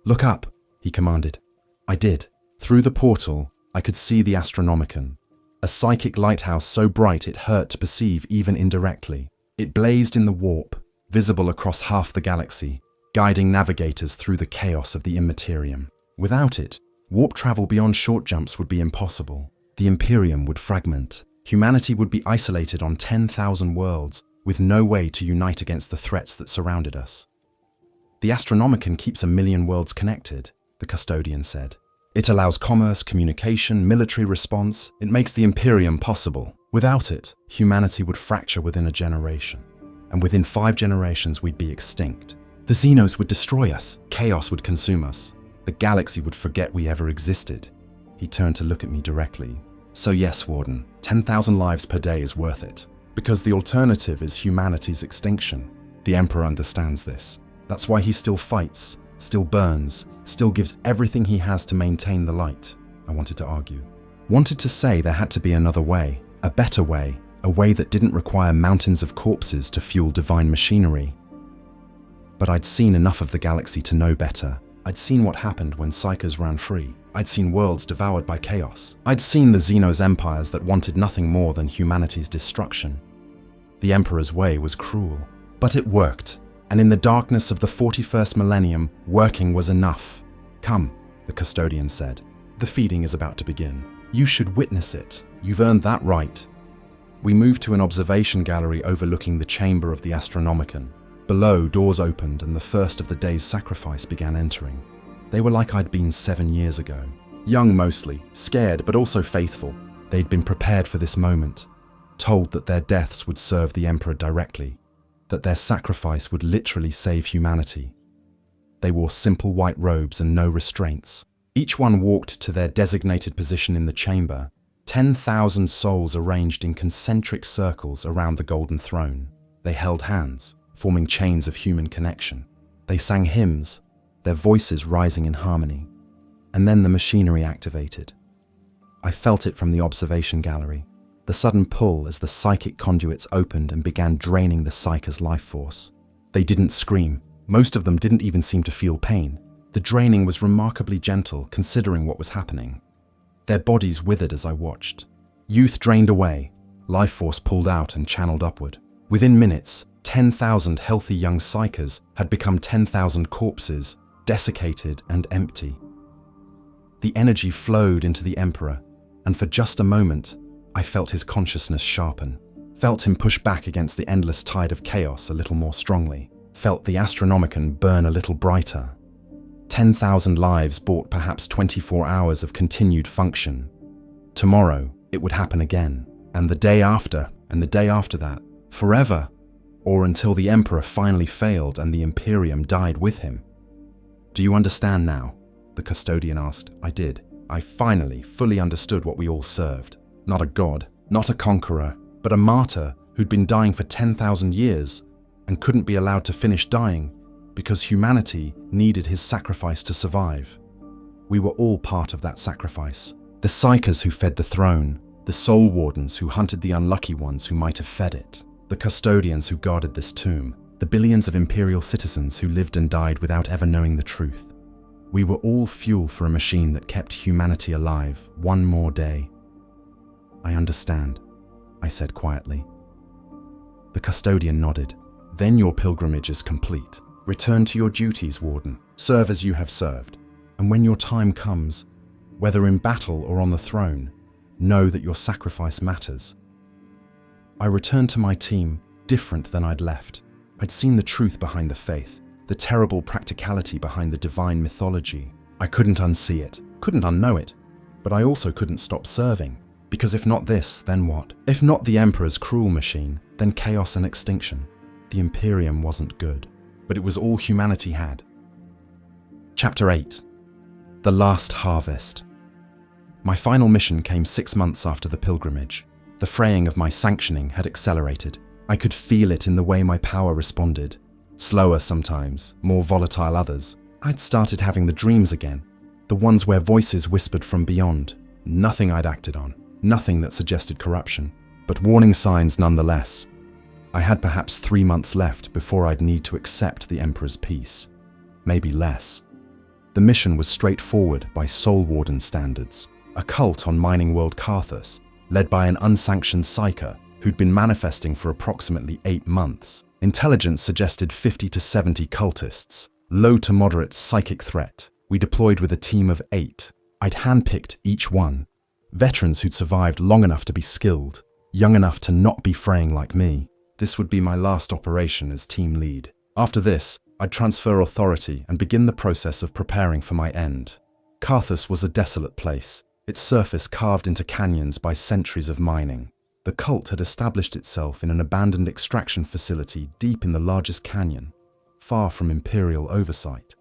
Look up, he commanded. I did. Through the portal, I could see the Astronomican, a psychic lighthouse so bright it hurt to perceive even indirectly. It blazed in the warp, visible across half the galaxy, guiding navigators through the chaos of the Imperium. Without it, warp travel beyond short jumps would be impossible. The Imperium would fragment. Humanity would be isolated on 10,000 worlds, with no way to unite against the threats that surrounded us. The Astronomican keeps 1,000,000 worlds connected, the custodian said. It allows commerce, communication, military response. It makes the Imperium possible. Without it, humanity would fracture within a generation. And within 5 generations, we'd be extinct. The Xenos would destroy us. Chaos would consume us. The galaxy would forget we ever existed. He turned to look at me directly. So yes, Warden, 10,000 lives per day is worth it. Because the alternative is humanity's extinction. The Emperor understands this. That's why he still fights, still burns, still gives everything he has to maintain the light, I wanted to argue. Wanted to say there had to be another way, a better way, a way that didn't require mountains of corpses to fuel divine machinery. But I'd seen enough of the galaxy to know better. I'd seen what happened when psykers ran free. I'd seen worlds devoured by chaos. I'd seen the Xenos empires that wanted nothing more than humanity's destruction. The Emperor's way was cruel, but it worked. And in the darkness of the 41st millennium, working was enough. Come, the custodian said. The feeding is about to begin. You should witness it. You've earned that right. We moved to an observation gallery overlooking the chamber of the Astronomican. Below, doors opened and the first of the day's sacrifice began entering. They were like I'd been 7 years ago. Young mostly, scared but also faithful. They'd been prepared for this moment, told that their deaths would serve the Emperor directly, that their sacrifice would literally save humanity. They wore simple white robes and no restraints. Each one walked to their designated position in the chamber, 10,000 souls arranged in concentric circles around the golden throne. They held hands, forming chains of human connection. They sang hymns, their voices rising in harmony. And then the machinery activated. I felt it from the observation gallery. The sudden pull as the psychic conduits opened and began draining the Psyker's life force. They didn't scream. Most of them didn't even seem to feel pain. The draining was remarkably gentle considering what was happening. Their bodies withered as I watched. Youth drained away, life force pulled out and channeled upward. Within minutes, 10,000 healthy young Psykers had become 10,000 corpses, desiccated and empty. The energy flowed into the Emperor, and for just a moment, I felt his consciousness sharpen, felt him push back against the endless tide of chaos a little more strongly, felt the Astronomican burn a little brighter. 10,000 lives bought perhaps 24 hours of continued function. Tomorrow, it would happen again, and the day after, and the day after that, forever, or until the Emperor finally failed and the Imperium died with him. "Do you understand now?" the custodian asked. I did. I finally fully understood what we all served. Not a god, not a conqueror, but a martyr who'd been dying for 10,000 years and couldn't be allowed to finish dying because humanity needed his sacrifice to survive. We were all part of that sacrifice. The Psykers who fed the throne, the soul wardens who hunted the unlucky ones who might have fed it, the custodians who guarded this tomb, the billions of Imperial citizens who lived and died without ever knowing the truth. We were all fuel for a machine that kept humanity alive one more day. "I understand," I said quietly. The custodian nodded. "Then your pilgrimage is complete. Return to your duties, Warden. Serve as you have served. And when your time comes, whether in battle or on the throne, know that your sacrifice matters." I returned to my team, different than I'd left. I'd seen the truth behind the faith, the terrible practicality behind the divine mythology. I couldn't unsee it, couldn't unknow it, but I also couldn't stop serving. Because if not this, then what? If not the Emperor's cruel machine, then chaos and extinction. The Imperium wasn't good, but it was all humanity had. Chapter 8. The Last Harvest. My final mission came 6 months after the pilgrimage. The fraying of my sanctioning had accelerated. I could feel it in the way my power responded. Slower sometimes, more volatile others. I'd started having the dreams again, the ones where voices whispered from beyond. Nothing I'd acted on, nothing that suggested corruption, but warning signs nonetheless. I had perhaps 3 months left before I'd need to accept the Emperor's peace. Maybe less. The mission was straightforward by Soul Warden standards. A cult on mining world Carthus, led by an unsanctioned Psyker who'd been manifesting for approximately 8 months. Intelligence suggested 50 to 70 cultists. Low to moderate psychic threat. We deployed with a team of 8. I'd handpicked each one. Veterans who'd survived long enough to be skilled, young enough to not be fraying like me. This would be my last operation as team lead. After this, I'd transfer authority and begin the process of preparing for my end. Carthus was a desolate place, its surface carved into canyons by centuries of mining. The cult had established itself in an abandoned extraction facility deep in the largest canyon, far from Imperial oversight.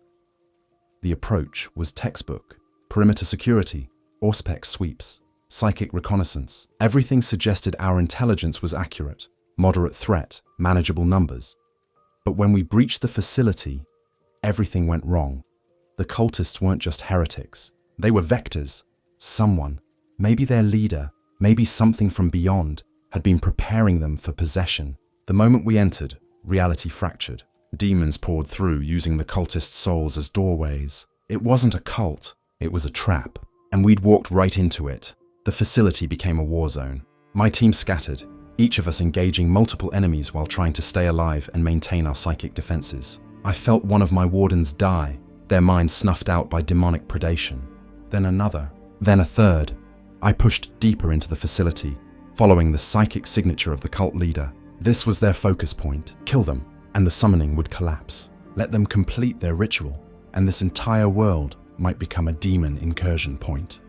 The approach was textbook: perimeter security, auspex sweeps, psychic reconnaissance. Everything suggested our intelligence was accurate, moderate threat, manageable numbers. But when we breached the facility, everything went wrong. The cultists weren't just heretics. They were vectors. Someone, maybe their leader, maybe something from beyond, had been preparing them for possession. The moment we entered, reality fractured. Demons poured through, using the cultists' souls as doorways. It wasn't a cult, it was a trap. And we'd walked right into it. The facility became a war zone. My team scattered, each of us engaging multiple enemies while trying to stay alive and maintain our psychic defenses. I felt one of my wardens die, their minds snuffed out by demonic predation. Then another, then a third. I pushed deeper into the facility, following the psychic signature of the cult leader. This was their focus point. Kill them, and the summoning would collapse. Let them complete their ritual, and this entire world might become a demon incursion point.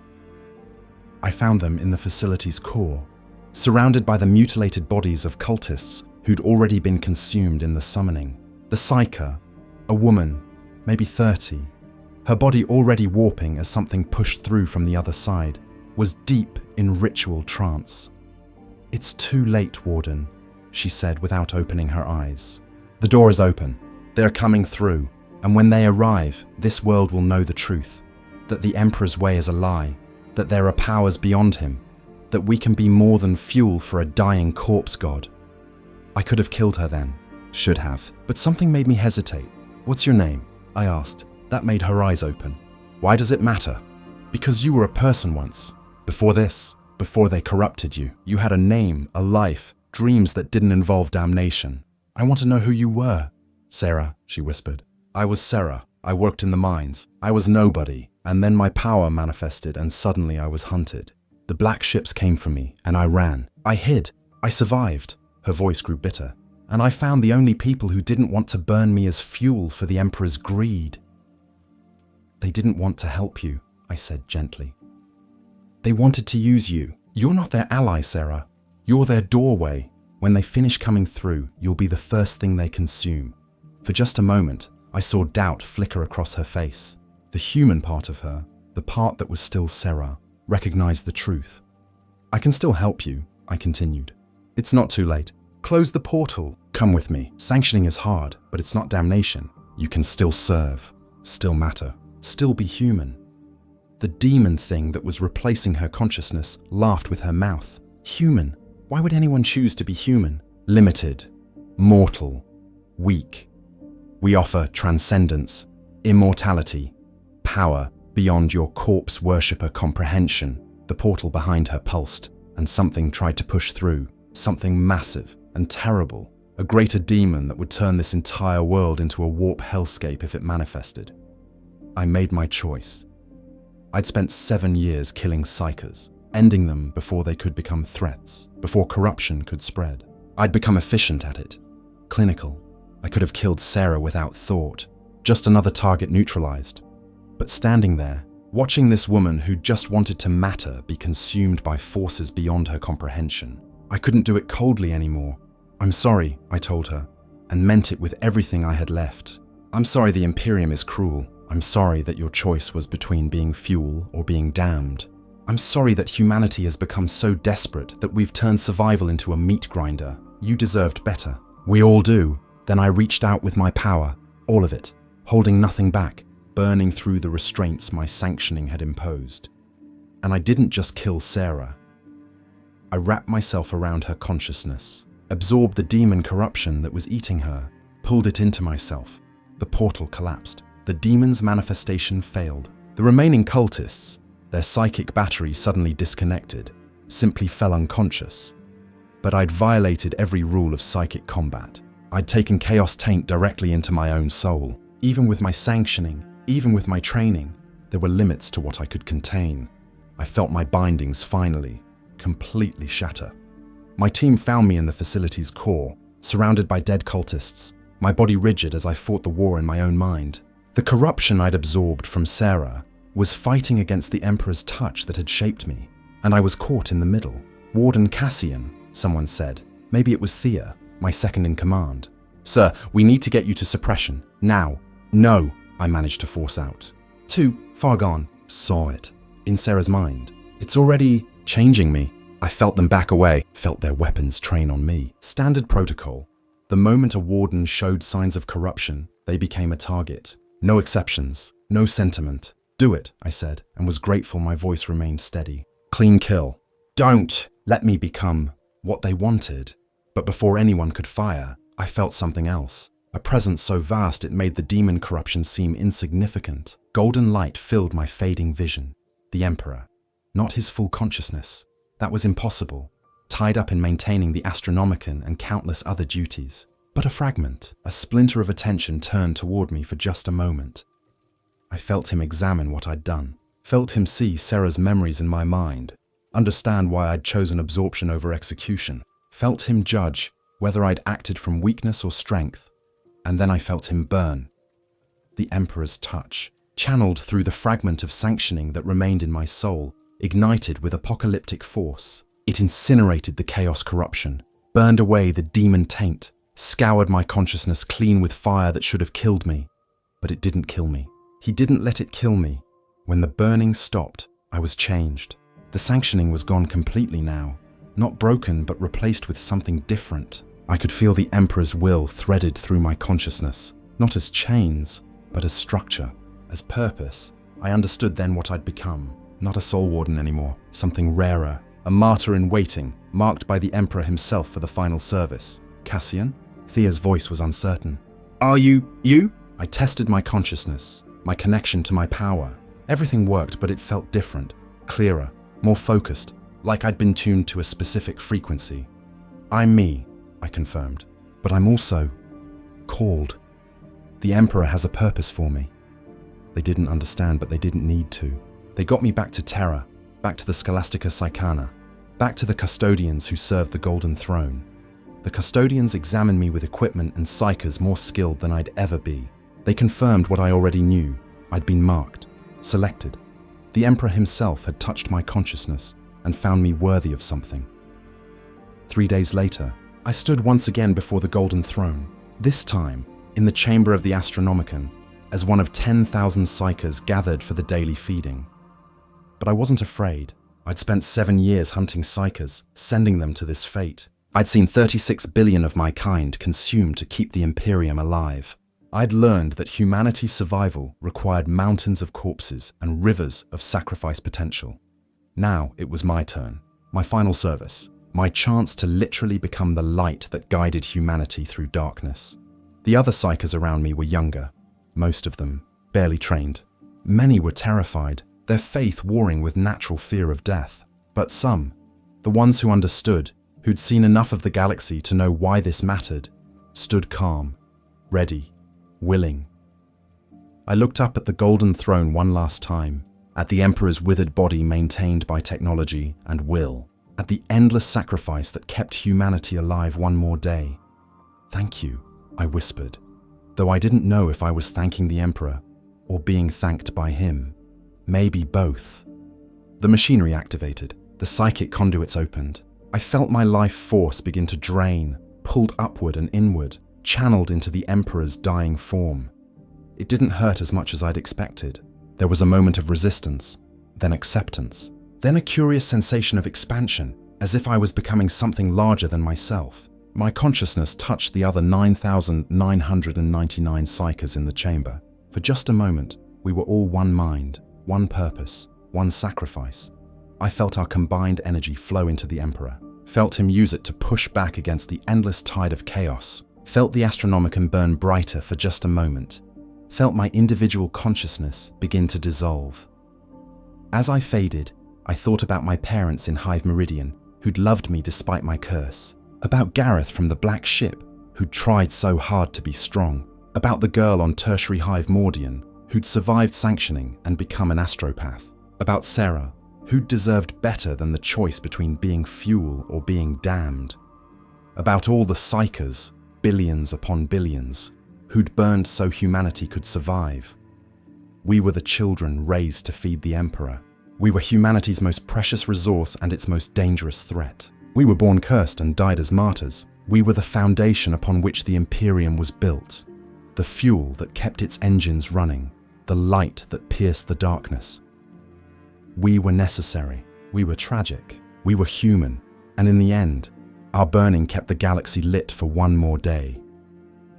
I found them in the facility's core, surrounded by the mutilated bodies of cultists who'd already been consumed in the summoning. The Psyker, a woman, maybe 30, her body already warping as something pushed through from the other side, was deep in ritual trance. "It's too late, Warden," she said without opening her eyes. "The door is open. They're coming through, and when they arrive, this world will know the truth, that the Emperor's way is a lie, that there are powers beyond him, that we can be more than fuel for a dying corpse god. I could have killed her then, should have, but something made me hesitate. "What's your name?" I asked. That made her eyes open. "Why does it matter?" "Because you were a person once. Before this, before they corrupted you, you had a name, a life, dreams that didn't involve damnation. I want to know who you were." "Sarah," she whispered. "I was Sarah. I worked in the mines. I was nobody, and then my power manifested and suddenly I was hunted. The black ships came for me, and I ran. I hid. I survived." Her voice grew bitter. "And I found the only people who didn't want to burn me as fuel for the Emperor's greed." "They didn't want to help you," I said gently. "They wanted to use you. You're not their ally, Sarah. You're their doorway. When they finish coming through, you'll be the first thing they consume." For just a moment, I saw doubt flicker across her face. The human part of her, the part that was still Sarah, recognized the truth. "I can still help you," I continued. "It's not too late. Close the portal. Come with me. Sanctioning is hard, but it's not damnation. You can still serve, still matter, still be human." The demon thing that was replacing her consciousness laughed with her mouth. Human? Why would anyone choose to be human? Limited, mortal, weak. We offer transcendence, immortality, power beyond your corpse worshipper comprehension. The portal behind her pulsed, and something tried to push through, something massive and terrible, a greater demon that would turn this entire world into a warp hellscape if it manifested. I made my choice. I'd spent 7 years killing psykers, ending them before they could become threats, before corruption could spread. I'd become efficient at it, clinical. I could have killed Sarah without thought, just another target neutralized. But standing there, watching this woman who just wanted to matter be consumed by forces beyond her comprehension, I couldn't do it coldly anymore. "I'm sorry," I told her, and meant it with everything I had left. "I'm sorry the Imperium is cruel. I'm sorry that your choice was between being fuel or being damned. I'm sorry that humanity has become so desperate that we've turned survival into a meat grinder. You deserved better." "We all do." Then I reached out with my power, all of it, holding nothing back, burning through the restraints my sanctioning had imposed. And I didn't just kill Sarah. I wrapped myself around her consciousness, absorbed the demon corruption that was eating her, pulled it into myself. The portal collapsed. The demon's manifestation failed. The remaining cultists, their psychic battery suddenly disconnected, simply fell unconscious. But I'd violated every rule of psychic combat. I'd taken chaos taint directly into my own soul. Even with my sanctioning, even with my training, there were limits to what I could contain. I felt my bindings finally, completely shatter. My team found me in the facility's core, surrounded by dead cultists, my body rigid as I fought the war in my own mind. The corruption I'd absorbed from Sarah was fighting against the Emperor's touch that had shaped me, and I was caught in the middle. "Warden Cassian," someone said. Maybe it was Thea, my second in command. "Sir, we need to get you to suppression, now." "No," I managed to force out. "Too far gone." Saw it. In Sarah's mind. "It's already changing me." I felt them back away, felt their weapons train on me. Standard protocol. The moment a warden showed signs of corruption, they became a target. No exceptions, no sentiment. "Do it," I said, and was grateful my voice remained steady. "Clean kill. Don't let me become what they wanted." But before anyone could fire, I felt something else. A presence so vast it made the demon corruption seem insignificant. Golden light filled my fading vision. The Emperor. Not his full consciousness. That was impossible. Tied up in maintaining the Astronomican and countless other duties. But a fragment, a splinter of attention turned toward me for just a moment. I felt him examine what I'd done. Felt him see Sarah's memories in my mind. Understand why I'd chosen absorption over execution. Felt him judge whether I'd acted from weakness or strength. And then I felt him burn. The Emperor's touch, channeled through the fragment of sanctioning that remained in my soul, ignited with apocalyptic force. It incinerated the chaos corruption, burned away the demon taint, scoured my consciousness clean with fire that should have killed me. But it didn't kill me. He didn't let it kill me. When the burning stopped, I was changed. The sanctioning was gone completely now. Not broken, but replaced with something different. I could feel the Emperor's will threaded through my consciousness, not as chains, but as structure, as purpose. I understood then what I'd become. Not a soul warden anymore, something rarer. A martyr in waiting, marked by the Emperor himself for the final service. Cassian? Thea's voice was uncertain. Are you? I tested my consciousness, my connection to my power. Everything worked, but it felt different, clearer, more focused, like I'd been tuned to a specific frequency. I'm me, I confirmed, but I'm also called. The Emperor has a purpose for me. They didn't understand, but they didn't need to. They got me back to Terra, back to the Scholastica Psykana, back to the custodians who served the Golden Throne. The custodians examined me with equipment and psykers more skilled than I'd ever be. They confirmed what I already knew. I'd been marked, selected. The Emperor himself had touched my consciousness and found me worthy of something. 3 days later, I stood once again before the Golden Throne, this time in the chamber of the Astronomican, as one of 10,000 psykers gathered for the daily feeding. But I wasn't afraid. I'd spent 7 years hunting psykers, sending them to this fate. I'd seen 36 billion of my kind consumed to keep the Imperium alive. I'd learned that humanity's survival required mountains of corpses and rivers of sacrifice potential. Now it was my turn, my final service, my chance to literally become the light that guided humanity through darkness. The other psykers around me were younger, most of them barely trained. Many were terrified, their faith warring with natural fear of death. But some, the ones who understood, who'd seen enough of the galaxy to know why this mattered, stood calm, ready, willing. I looked up at the Golden Throne one last time, at the Emperor's withered body maintained by technology and will, at the endless sacrifice that kept humanity alive one more day. Thank you, I whispered, though I didn't know if I was thanking the Emperor or being thanked by him. Maybe both. The machinery activated, the psychic conduits opened. I felt my life force begin to drain, pulled upward and inward, channeled into the Emperor's dying form. It didn't hurt as much as I'd expected. There was a moment of resistance, then acceptance, then a curious sensation of expansion, as if I was becoming something larger than myself. My consciousness touched the other 9,999 psykers in the chamber. For just a moment, we were all one mind, one purpose, one sacrifice. I felt our combined energy flow into the Emperor, felt him use it to push back against the endless tide of chaos, felt the Astronomican burn brighter for just a moment, felt my individual consciousness begin to dissolve. As I faded, I thought about my parents in Hive Meridian, who'd loved me despite my curse, about Gareth from the Black Ship, who'd tried so hard to be strong, about the girl on Tertiary Hive Mordian, who'd survived Sanctioning and become an astropath, about Sarah, who'd deserved better than the choice between being fuel or being damned, about all the psykers, billions upon billions, who'd burned so humanity could survive. We were the children raised to feed the Emperor. We were humanity's most precious resource and its most dangerous threat. We were born cursed and died as martyrs. We were the foundation upon which the Imperium was built, the fuel that kept its engines running, the light that pierced the darkness. We were necessary, we were tragic, we were human, and in the end, our burning kept the galaxy lit for one more day.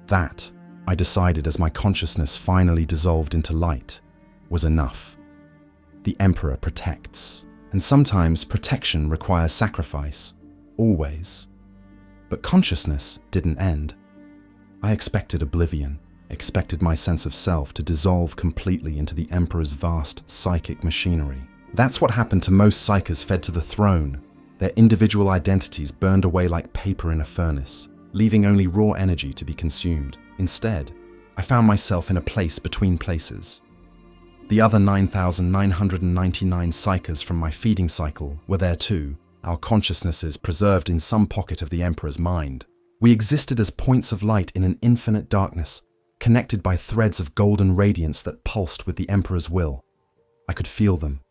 That, I decided as my consciousness finally dissolved into light, was enough. The Emperor protects, and sometimes protection requires sacrifice, always. But consciousness didn't end. I expected oblivion, expected my sense of self to dissolve completely into the Emperor's vast psychic machinery. That's what happened to most psykers fed to the throne. Their individual identities burned away like paper in a furnace, leaving only raw energy to be consumed. Instead, I found myself in a place between places. The other 9,999 psykers from my feeding cycle were there too, our consciousnesses preserved in some pocket of the Emperor's mind. We existed as points of light in an infinite darkness, connected by threads of golden radiance that pulsed with the Emperor's will. I could feel them,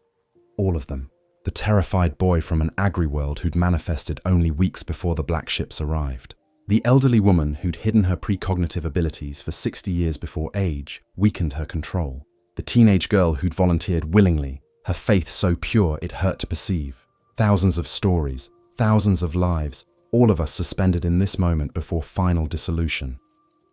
all of them. The terrified boy from an agri-world who'd manifested only weeks before the Black Ships arrived. The elderly woman who'd hidden her precognitive abilities for 60 years before age weakened her control. The teenage girl who'd volunteered willingly, her faith so pure it hurt to perceive. Thousands of stories, thousands of lives, all of us suspended in this moment before final dissolution.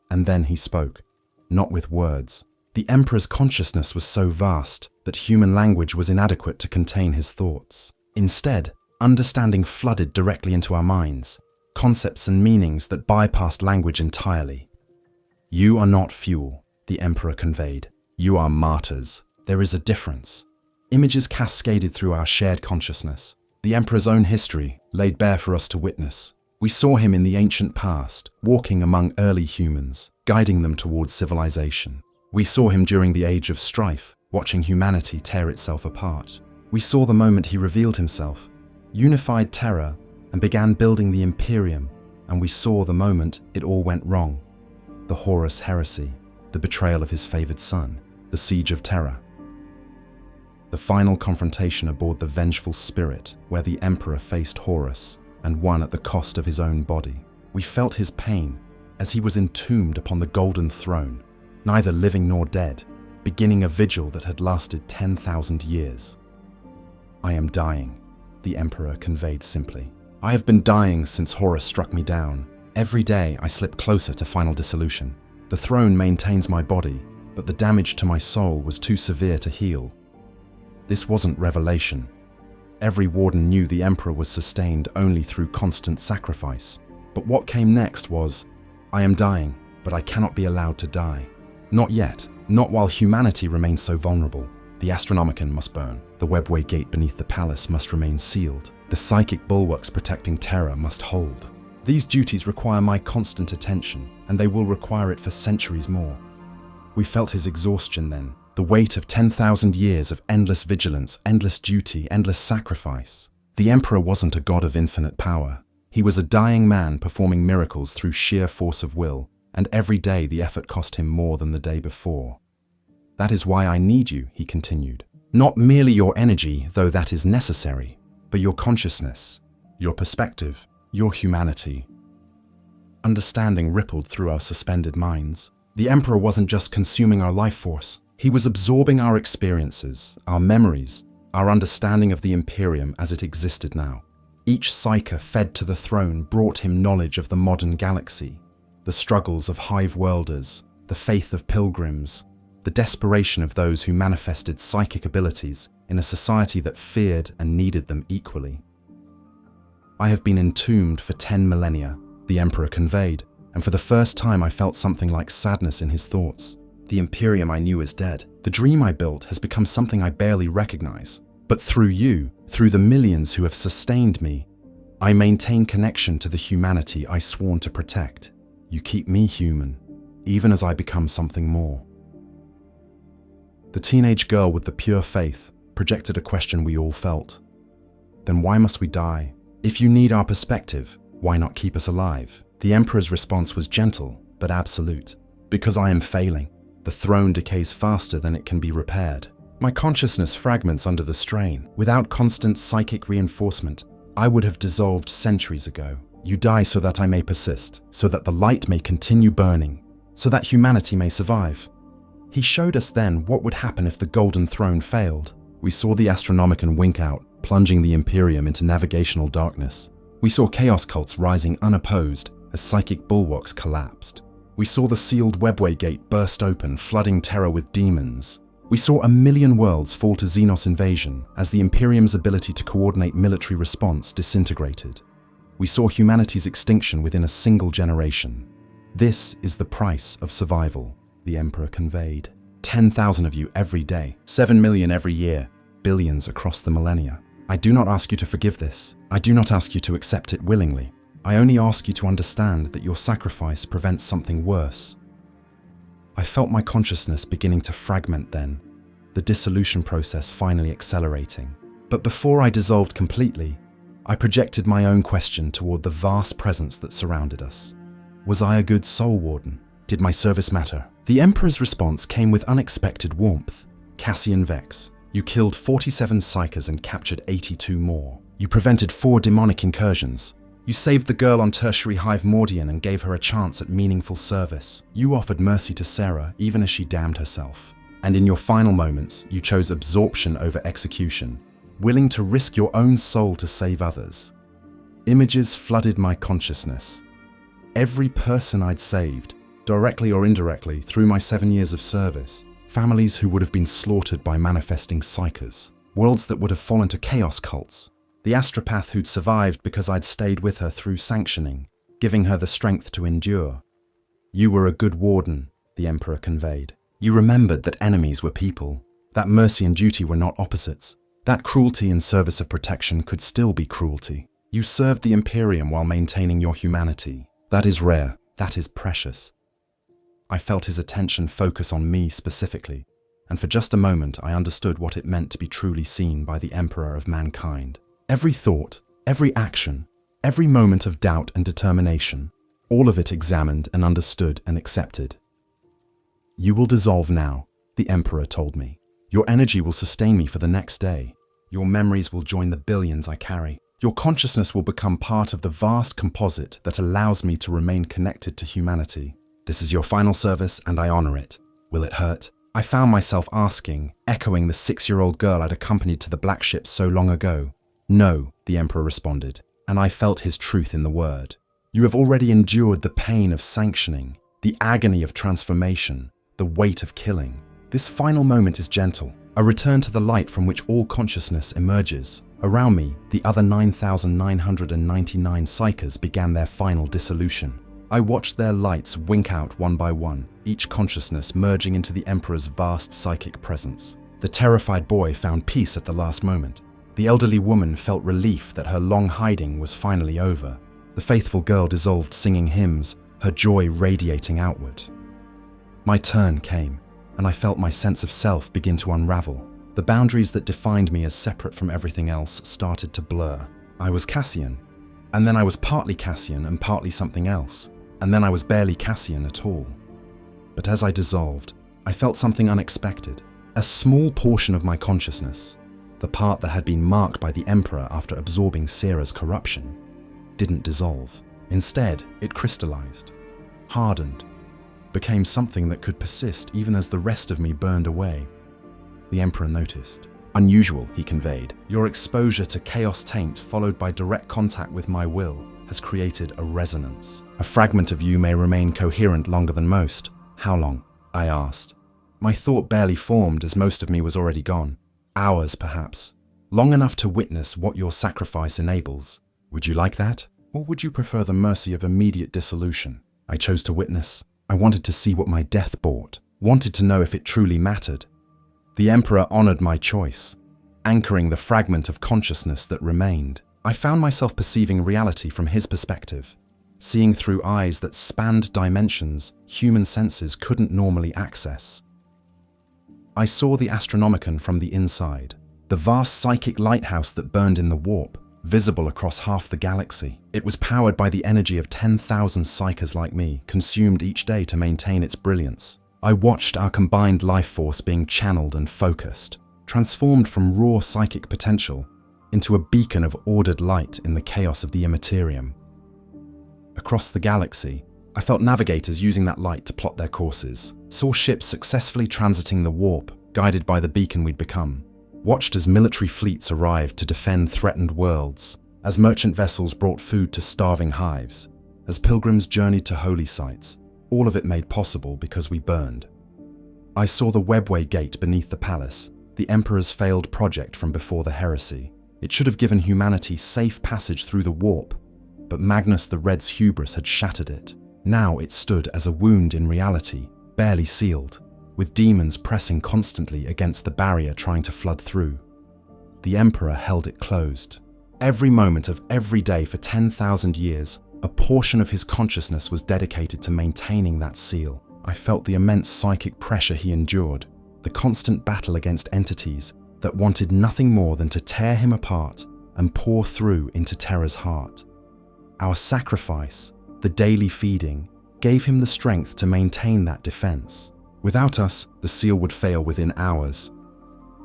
And then he spoke, not with words. The Emperor's consciousness was so vast that human language was inadequate to contain his thoughts. Instead, understanding flooded directly into our minds, concepts and meanings that bypassed language entirely. "You are not fuel," the Emperor conveyed. "You are martyrs." There is a difference. Images cascaded through our shared consciousness. The Emperor's own history laid bare for us to witness. We saw him in the ancient past, walking among early humans, guiding them towards civilization. We saw him during the Age of Strife, watching humanity tear itself apart. We saw the moment he revealed himself, unified Terra, and began building the Imperium, and we saw the moment it all went wrong. The Horus heresy, the betrayal of his favored son, the siege of Terra. The final confrontation aboard the Vengeful Spirit, where the Emperor faced Horus and won at the cost of his own body. We felt his pain as he was entombed upon the Golden Throne, neither living nor dead, beginning a vigil that had lasted 10,000 years. "I am dying," the Emperor conveyed simply. "I have been dying since Horus struck me down. Every day I slip closer to final dissolution. The throne maintains my body, but the damage to my soul was too severe to heal." This wasn't revelation. Every warden knew the Emperor was sustained only through constant sacrifice. But what came next was, "I am dying, but I cannot be allowed to die. Not yet, not while humanity remains so vulnerable. The Astronomican must burn. The webway gate beneath the palace must remain sealed. The psychic bulwarks protecting Terra must hold. These duties require my constant attention, and they will require it for centuries more." We felt his exhaustion then, the weight of 10,000 years of endless vigilance, endless duty, endless sacrifice. The Emperor wasn't a god of infinite power. He was a dying man performing miracles through sheer force of will, and every day the effort cost him more than the day before. "That is why I need you," he continued. "Not merely your energy, though that is necessary, but your consciousness, your perspective, your humanity." Understanding rippled through our suspended minds. The Emperor wasn't just consuming our life force. He was absorbing our experiences, our memories, our understanding of the Imperium as it existed now. Each psyker fed to the throne brought him knowledge of the modern galaxy, the struggles of hive-worlders, the faith of pilgrims, the desperation of those who manifested psychic abilities in a society that feared and needed them equally. "I have been entombed for 10 millennia, the Emperor conveyed, and for the first time I felt something like sadness in his thoughts. The Imperium I knew is dead. The dream I built has become something I barely recognize. But through you, through the millions who have sustained me, I maintain connection to the humanity I sworn to protect. You keep me human, even as I become something more." The teenage girl with the pure faith projected a question we all felt. "Then why must we die? If you need our perspective, why not keep us alive?" The Emperor's response was gentle, but absolute. "Because I am failing. The throne decays faster than it can be repaired. My consciousness fragments under the strain. Without constant psychic reinforcement, I would have dissolved centuries ago. You die so that I may persist, so that the light may continue burning, so that humanity may survive." He showed us then what would happen if the Golden Throne failed. We saw the Astronomican wink out, plunging the Imperium into navigational darkness. We saw chaos cults rising unopposed as psychic bulwarks collapsed. We saw the sealed webway gate burst open, flooding Terra with demons. We saw 1,000,000 worlds fall to Xenos invasion as the Imperium's ability to coordinate military response disintegrated. We saw humanity's extinction within a single generation. "This is the price of survival," the Emperor conveyed. 10,000 of you every day, 7 million every year, billions across the millennia. I do not ask you to forgive this. I do not ask you to accept it willingly. I only ask you to understand that your sacrifice prevents something worse. I felt my consciousness beginning to fragment then, the dissolution process finally accelerating. But before I dissolved completely, I projected my own question toward the vast presence that surrounded us. Was I a good soul warden? Did my service matter? The Emperor's response came with unexpected warmth. "Cassian Vex, you killed 47 psykers and captured 82 more. You prevented 4 demonic incursions. You saved the girl on Tertiary Hive Mordian and gave her a chance at meaningful service. You offered mercy to Sarah even as she damned herself. And in your final moments, you chose absorption over execution, willing to risk your own soul to save others." Images flooded my consciousness. Every person I'd saved, directly or indirectly through my 7 years of service, families who would have been slaughtered by manifesting psykers, worlds that would have fallen to chaos cults, the astropath who'd survived because I'd stayed with her through sanctioning, giving her the strength to endure. You were a good warden, the Emperor conveyed. You remembered that enemies were people, that mercy and duty were not opposites, that cruelty in service of protection could still be cruelty. You served the Imperium while maintaining your humanity. That is rare, that is precious. I felt his attention focus on me specifically, and for just a moment I understood what it meant to be truly seen by the Emperor of mankind. Every thought, every action, every moment of doubt and determination, all of it examined and understood and accepted. You will dissolve now, the Emperor told me. Your energy will sustain me for the next day. Your memories will join the billions I carry. Your consciousness will become part of the vast composite that allows me to remain connected to humanity. This is your final service, and I honor it. Will it hurt? I found myself asking, echoing the 6-year-old girl I'd accompanied to the Black Ship so long ago. No, the Emperor responded, and I felt his truth in the word. You have already endured the pain of sanctioning, the agony of transformation, the weight of killing. This final moment is gentle, a return to the light from which all consciousness emerges. Around me, the other 9,999 psykers began their final dissolution. I watched their lights wink out one by one, each consciousness merging into the Emperor's vast psychic presence. The terrified boy found peace at the last moment. The elderly woman felt relief that her long hiding was finally over. The faithful girl dissolved singing hymns, her joy radiating outward. My turn came, and I felt my sense of self begin to unravel. The boundaries that defined me as separate from everything else started to blur. I was Cassian, and then I was partly Cassian and partly something else, and then I was barely Cassian at all. But as I dissolved, I felt something unexpected. A small portion of my consciousness, the part that had been marked by the Emperor after absorbing Sera's corruption, didn't dissolve. Instead, it crystallized, hardened, became something that could persist even as the rest of me burned away. The Emperor noticed. Unusual, he conveyed. Your exposure to chaos taint followed by direct contact with my will has created a resonance. A fragment of you may remain coherent longer than most. How long? I asked. My thought barely formed as most of me was already gone. Hours, perhaps. Long enough to witness what your sacrifice enables. Would you like that? Or would you prefer the mercy of immediate dissolution? I chose to witness. I wanted to see what my death brought, wanted to know if it truly mattered. The Emperor honored my choice, anchoring the fragment of consciousness that remained. I found myself perceiving reality from his perspective, seeing through eyes that spanned dimensions human senses couldn't normally access. I saw the Astronomican from the inside, the vast psychic lighthouse that burned in the warp, visible across half the galaxy. It was powered by the energy of 10,000 psykers like me, consumed each day to maintain its brilliance. I watched our combined life force being channeled and focused, transformed from raw psychic potential into a beacon of ordered light in the chaos of the Imperium. Across the galaxy, I felt navigators using that light to plot their courses, saw ships successfully transiting the warp, guided by the beacon we'd become, watched as military fleets arrived to defend threatened worlds, as merchant vessels brought food to starving hives, as pilgrims journeyed to holy sites, all of it made possible because we burned. I saw the webway gate beneath the palace, the Emperor's failed project from before the heresy. It should have given humanity safe passage through the warp, but Magnus the Red's hubris had shattered it. Now it stood as a wound in reality, barely sealed, with demons pressing constantly against the barrier trying to flood through. The Emperor held it closed. Every moment of every day for 10,000 years, a portion of his consciousness was dedicated to maintaining that seal. I felt the immense psychic pressure he endured, the constant battle against entities that wanted nothing more than to tear him apart and pour through into Terra's heart. Our sacrifice, the daily feeding, gave him the strength to maintain that defense. Without us, the seal would fail within hours.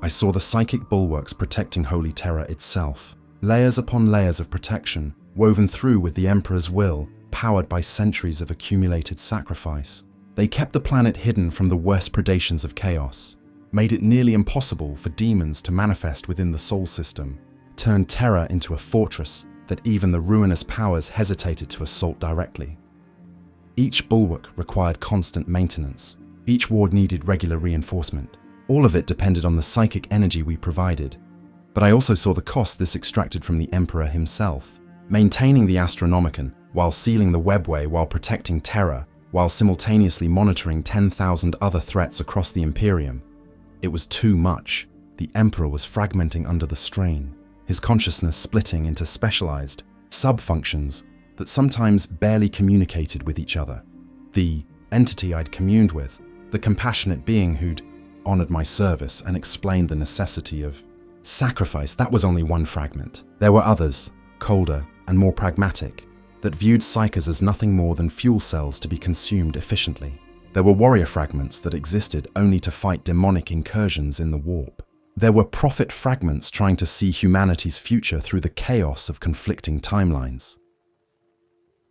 I saw the psychic bulwarks protecting Holy Terra itself, layers upon layers of protection, woven through with the Emperor's will, powered by centuries of accumulated sacrifice. They kept the planet hidden from the worst predations of chaos, made it nearly impossible for demons to manifest within the Sol system, turned Terra into a fortress that even the ruinous powers hesitated to assault directly. Each bulwark required constant maintenance, Each ward needed regular reinforcement. All of it depended on the psychic energy we provided. But I also saw the cost this extracted from the Emperor himself. Maintaining the Astronomican, while sealing the webway, while protecting Terra, while simultaneously monitoring 10,000 other threats across the Imperium. It was too much. The Emperor was fragmenting under the strain, his consciousness splitting into specialized sub-functions that sometimes barely communicated with each other. The entity I'd communed with, the compassionate being who'd honored my service and explained the necessity of sacrifice, that was only one fragment. There were others, colder and more pragmatic, that viewed psykers as nothing more than fuel cells to be consumed efficiently. There were warrior fragments that existed only to fight demonic incursions in the warp. There were prophet fragments trying to see humanity's future through the chaos of conflicting timelines.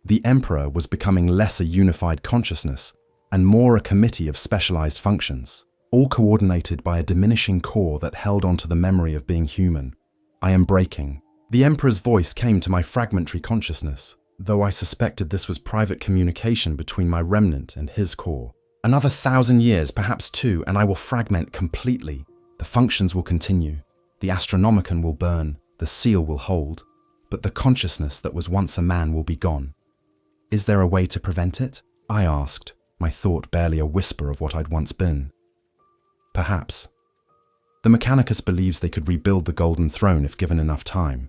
The Emperor was becoming less a unified consciousness and more a committee of specialized functions, all coordinated by a diminishing core that held onto the memory of being human. I am breaking. The Emperor's voice came to my fragmentary consciousness, though I suspected this was private communication between my remnant and his core. Another 1,000 years, perhaps 2, and I will fragment completely. The functions will continue. The Astronomican will burn, the seal will hold, but the consciousness that was once a man will be gone. Is there a way to prevent it? I asked, my thought barely a whisper of what I'd once been. Perhaps. The Mechanicus believes they could rebuild the Golden Throne if given enough time.